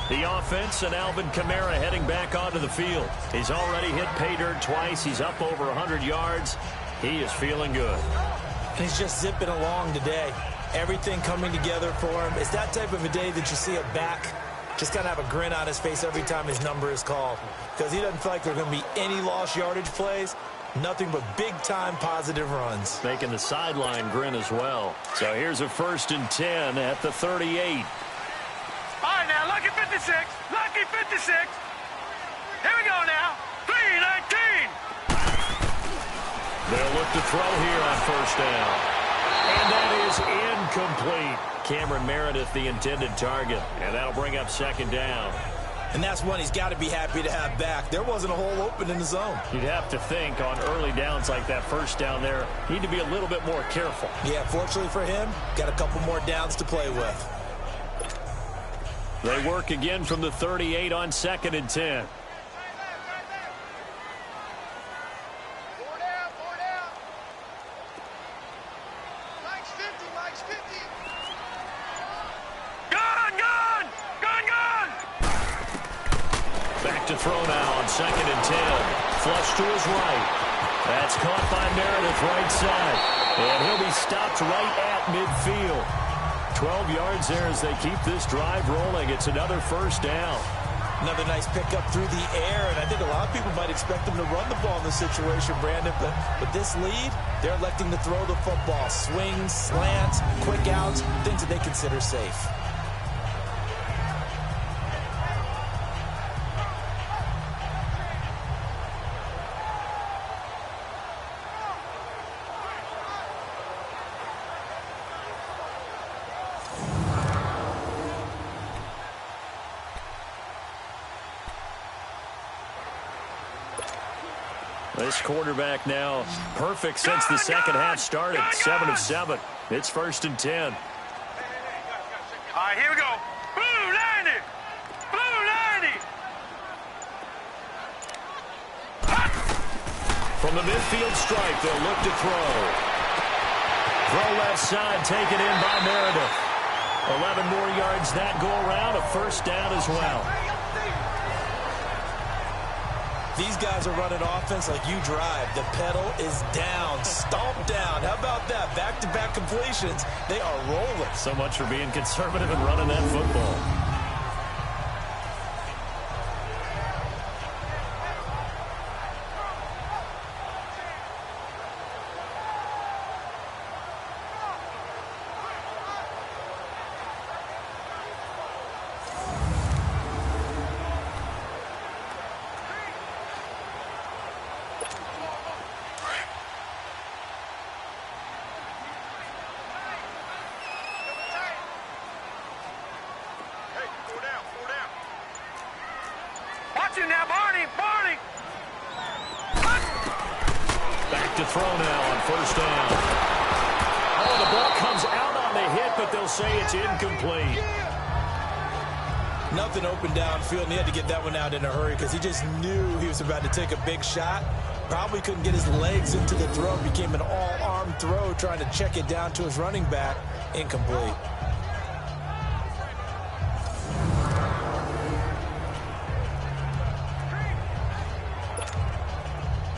The offense and Alvin Kamara heading back onto the field. He's already hit pay dirt twice. He's up over 100 yards. He is feeling good. He's just zipping along today. Everything coming together for him. It's that type of a day that you see a back just kind of have a grin on his face every time his number is called, because he doesn't feel like there are going to be any lost yardage plays. Nothing but big-time positive runs. Making the sideline grin as well. So here's a 1st and 10 at the 38. All right, now, lucky 56. Lucky 56. Here we go now. 3-19. They'll look to throw here on 1st down. And that is incomplete. Cameron Meredith, the intended target. And that'll bring up 2nd down. And that's one he's got to be happy to have back. There wasn't a hole open in the zone. You'd have to think on early downs like that 1st down there, need to be a little bit more careful. Yeah, fortunately for him, got a couple more downs to play with. They work again from the 38 on 2nd and 10. To throw now on 2nd and 10. Flush to his right. That's caught by Meredith right side. And he'll be stopped right at midfield. 12 yards there as they keep this drive rolling. It's another 1st down. Another nice pickup through the air, and I think a lot of people might expect them to run the ball in this situation, Brandon, but with this lead, they're electing to throw the football. Swings, slants, quick outs, things that they consider safe. This quarterback now perfect since the second half started. 7 of 7. It's 1st and 10. All right, here we go. Blue 90. Blue 90. From the midfield stripe, they'll look to throw. Throw left side, taken in by Meredith. 11 more yards that go around. A 1st down as well. These guys are running offense like you drive. The pedal is down, stomp down. How about that? Back-to-back completions. They are rolling. So much for being conservative and running that football. Now, Barney. Back to throw now on 1st down. Oh, the ball comes out on the hit, but they'll say it's incomplete. Nothing open downfield, and he had to get that one out in a hurry because he just knew he was about to take a big shot. Probably couldn't get his legs into the throw. Became an all-arm throw trying to check it down to his running back. Incomplete.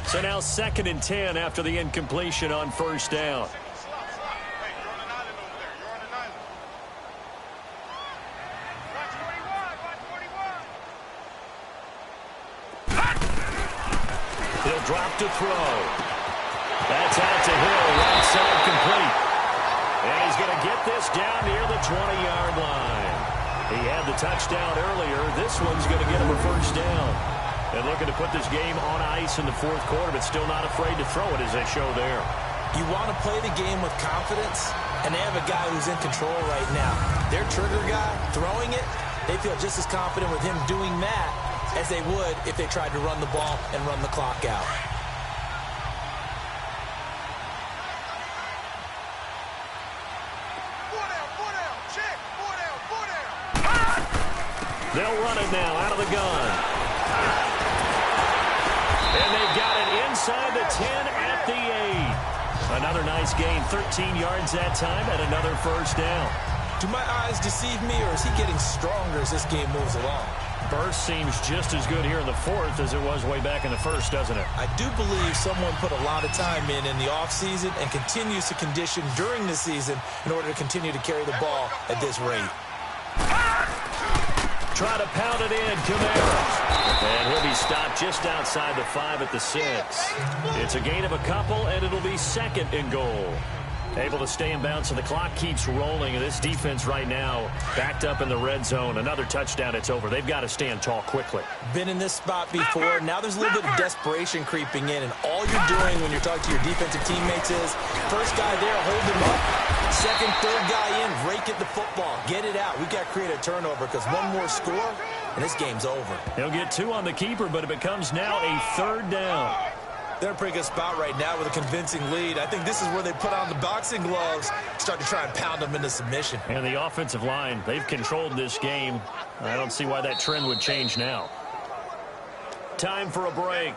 So now 2nd and 10 after the incompletion on 1st down. drop to throw. That's out to Hill, right side complete. And he's going to get this down near the 20-yard line. He had the touchdown earlier. This one's going to get him a first down. And looking to put this game on ice in the fourth quarter, but still not afraid to throw it as they show there. You want to play the game with confidence, and they have a guy who's in control right now. Their trigger guy, throwing it, they feel just as confident with him doing that as they would if they tried to run the ball and run the clock out. They'll run it now out of the gun. And they've got it inside the 10 at the 8. Another nice gain, 13 yards that time, and another first down. Do my eyes deceive me, or is he getting stronger as this game moves along? Burst seems just as good here in the fourth as it was way back in the first, doesn't it? I do believe someone put a lot of time in the offseason and continues to condition during the season in order to continue to carry the ball at this rate. Try to pound it in, Kamara. And he'll be stopped just outside the 5 at the 6. It's a gain of a couple, and it'll be second and goal. Able to stay in bounds, so the clock keeps rolling. This defense right now backed up in the red zone. Another touchdown, it's over. They've got to stand tall quickly. Been in this spot before. Now there's a little bit of desperation creeping in, and all you're doing when you're talking to your defensive teammates is first guy there, hold him up. Second, third guy in, rake at the football. Get it out. We've got to create a turnover because one more score, and this game's over. He'll get 2 on the keeper, but it becomes now a third down. They're in a pretty good spot right now with a convincing lead. I think this is where they put on the boxing gloves, start to try and pound them into submission. And the offensive line, they've controlled this game. I don't see why that trend would change now. Time for a break.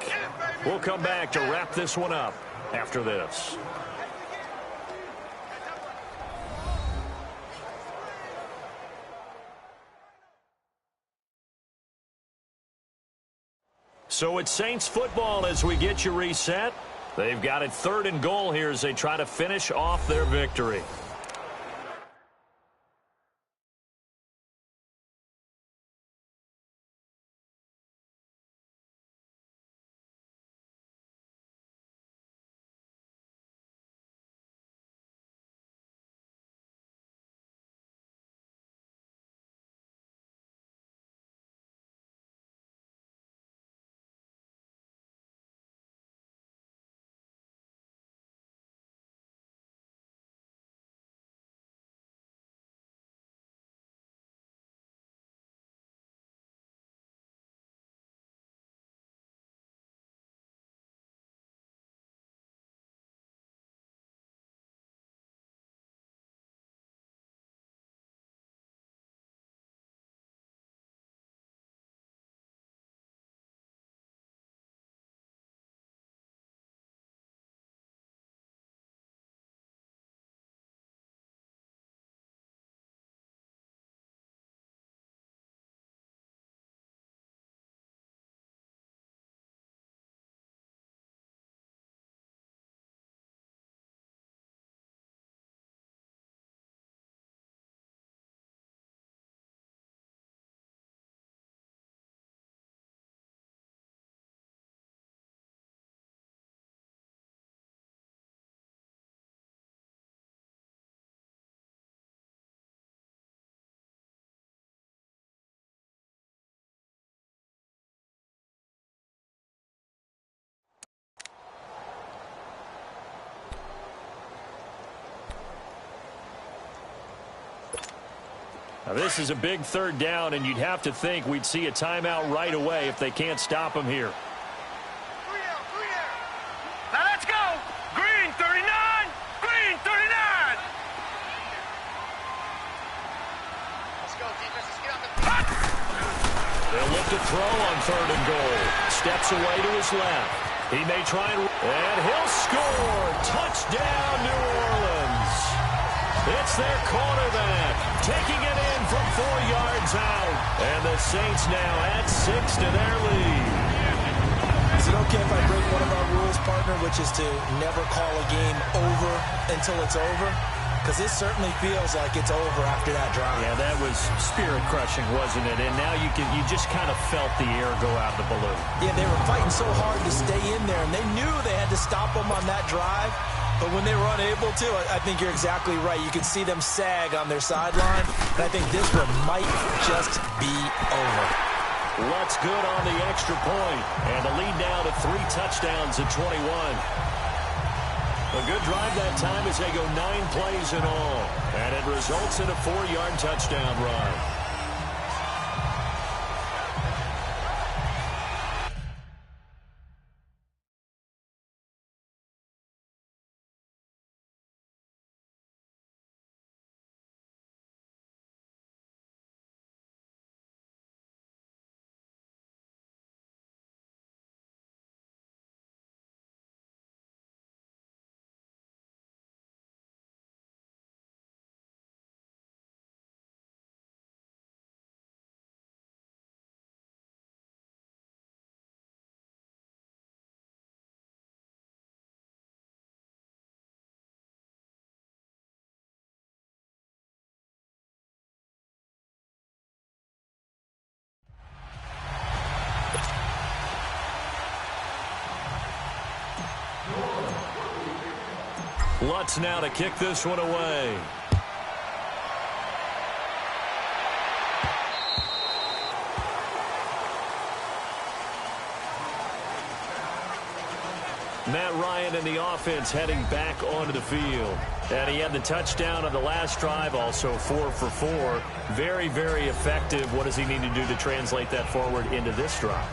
We'll come back to wrap this one up after this. So it's Saints football as we get you reset. They've got it third and goal here as they try to finish off their victory. Now this is a big third down, and you'd have to think we'd see a timeout right away if they can't stop him here. Now let's go. Green 39. Green 39. Let's go, defense. Let's get out the... They'll look to throw on third and goal. Steps away to his left. He may try and he'll score. Touchdown, New Orleans. It's their cornerback taking it in from 4 yards out. And the Saints now add 6 to their lead. Is it okay if I break one of our rules, partner, which is to never call a game over until it's over? because it certainly feels like it's over after that drive. Yeah, that was spirit-crushing, wasn't it? And now you just kind of felt the air go out of the balloon. Yeah, they were fighting so hard to stay in there, and they knew they had to stop them on that drive. But when they were unable to, I think you're exactly right. You could see them sag on their sideline, and I think this one might just be over. What's good on the extra point, and the lead now to 3 touchdowns at 21. A good drive that time as they go 9 plays in all, and it results in a 4-yard touchdown run. Lutz now to kick this one away. Matt Ryan and the offense heading back onto the field. And he had the touchdown on the last drive, also 4 for 4. Very, very effective. What does he need to do to translate that forward into this drive?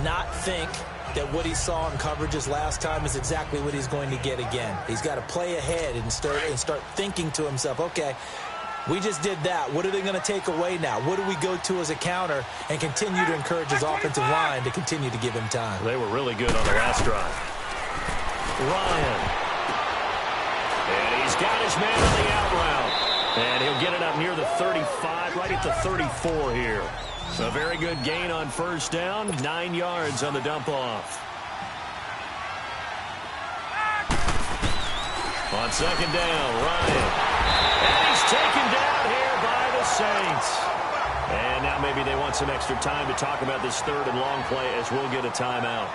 Not think that what he saw in coverages last time is exactly what he's going to get again. He's got to play ahead and start thinking to himself, okay, we just did that. What are they going to take away now? What do we go to as a counter? And continue to encourage his offensive line to continue to give him time. They were really good on the last drive. Ryan. And he's got his man on the out route. And he'll get it up near the 35, right at the 34 here. A very good gain on first down, 9 yards on the dump-off. On second down, Ryan. And he's taken down here by the Saints. And now maybe they want some extra time to talk about this third and long play as we'll get a timeout.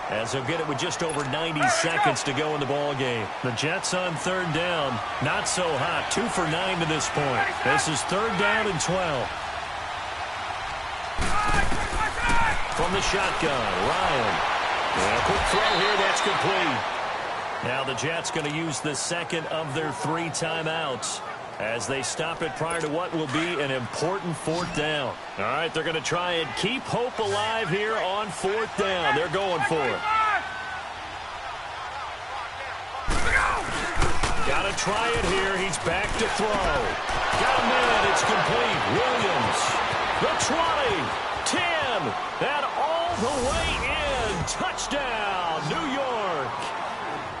As they'll get it with just over 90 seconds to go in the ball game. The Jets on third down, not so hot. 2 for 9 to this point. This is third down and 12. From the shotgun, Ryan. And a quick throw here, that's complete. Now the Jets going to use the second of their 3 timeouts as they stop it prior to what will be an important 4th down. All right, they're going to try and keep hope alive here on 4th down. They're going for it. Got to try it here. He's back to throw. Got a man. It's complete. Williams. The 20. 10, and all the way in. Touchdown, New York.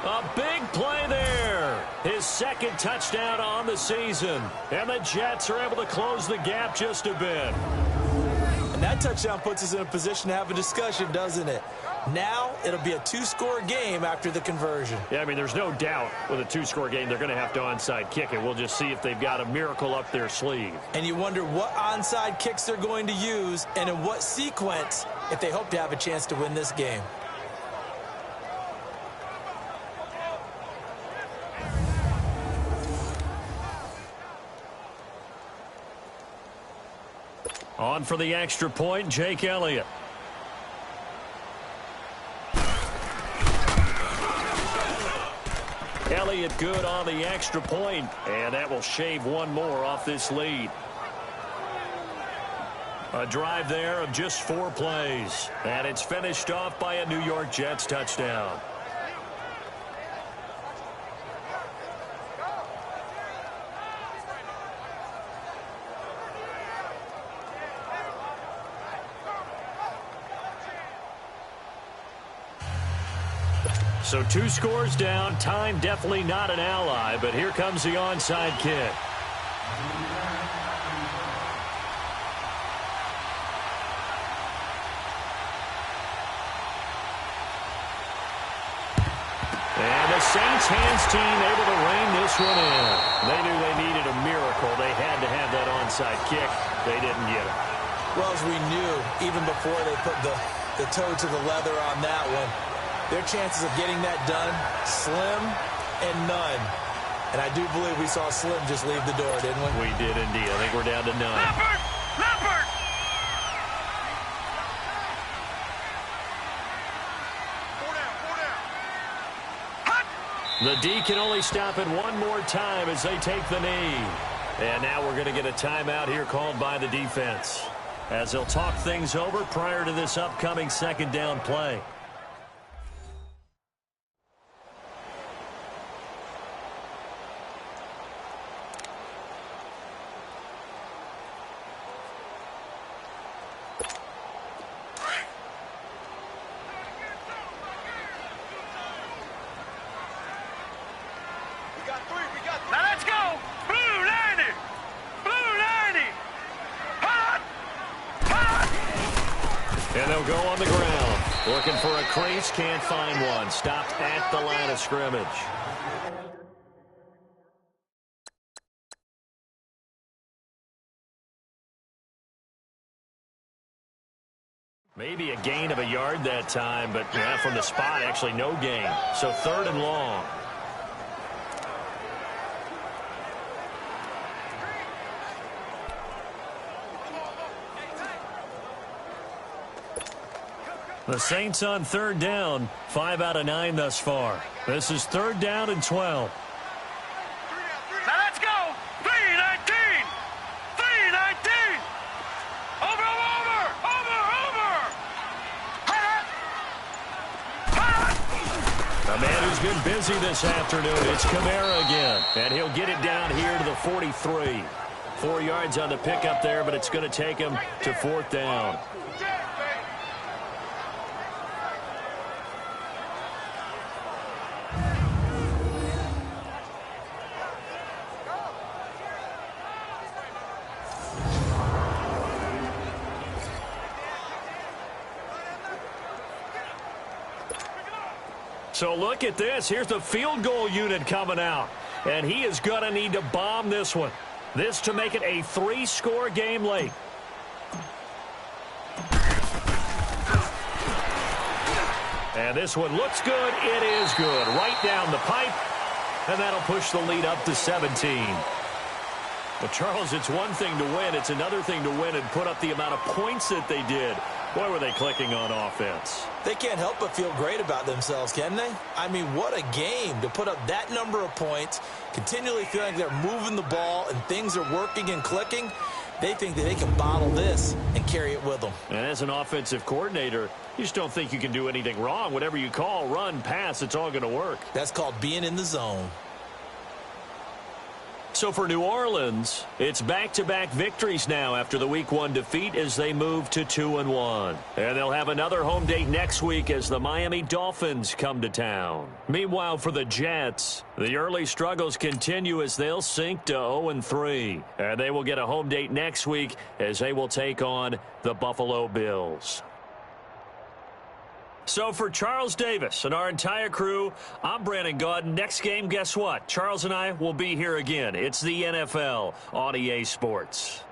A big play there. His second touchdown on the season. And the Jets are able to close the gap just a bit. And that touchdown puts us in a position to have a discussion, doesn't it? Now it'll be a 2-score game after the conversion. Yeah, I mean, there's no doubt with a 2-score game they're going to have to onside kick it. We'll just see if they've got a miracle up their sleeve. And you wonder what onside kicks they're going to use and in what sequence if they hope to have a chance to win this game. On for the extra point, Jake Elliott. Elliott good on the extra point, and that will shave one more off this lead. A drive there of just 4 plays, and it's finished off by a New York Jets touchdown. So 2 scores down. Time definitely not an ally, but here comes the onside kick. And the Saints hands team able to rein this this one in. They knew they needed a miracle. They had to have that onside kick. They didn't get it. Well, as we knew, even before they put the toe to the leather on that one, their chances of getting that done, slim and none. And I do believe we saw Slim just leave the door, didn't we? We did indeed. I think we're down to 9. Leopard! Leopard! The D can only stop it one more time as they take the knee. And now we're going to get a timeout here called by the defense, as they'll talk things over prior to this upcoming second down play. Now let's go! Blue 90! Blue 90! Hot! Hot! And they'll go on the ground. Looking for a crease, can't find one. Stopped at the line of scrimmage. Maybe a gain of a yard that time, but from the spot, actually no gain. So 3rd and long. The Saints on 3rd down, 5 out of 9 thus far. This is 3rd down and 12. Now let's go! 319! 319! Over, over! Over, over! Hot! Hot! A man who's been busy this afternoon, it's Kamara again. And he'll get it down here to the 43. 4 yards on the pickup there, but it's going to take him to 4th down. So look at this. Here's the field goal unit coming out. And he is going to need to bomb this one. This to make it a 3-score game late. And this one looks good. It is good. Right down the pipe. And that'll push the lead up to 17. Well, Charles, it's one thing to win. It's another thing to win and put up the amount of points that they did. Boy, were they clicking on offense. They can't help but feel great about themselves, can they? I mean, what a game to put up that number of points, continually feeling like they're moving the ball and things are working and clicking. They think that they can bottle this and carry it with them. And as an offensive coordinator, you just don't think you can do anything wrong. Whatever you call, run, pass, it's all going to work. That's called being in the zone. So for New Orleans, it's back-to-back victories now after the Week 1 defeat as they move to 2-1. And they'll have another home date next week as the Miami Dolphins come to town. Meanwhile, for the Jets, the early struggles continue as they'll sink to 0-3. And they will get a home date next week as they will take on the Buffalo Bills. So for Charles Davis and our entire crew, I'm Brandon Gaudin. Next game, guess what? Charles and I will be here again. It's the NFL on EA Sports.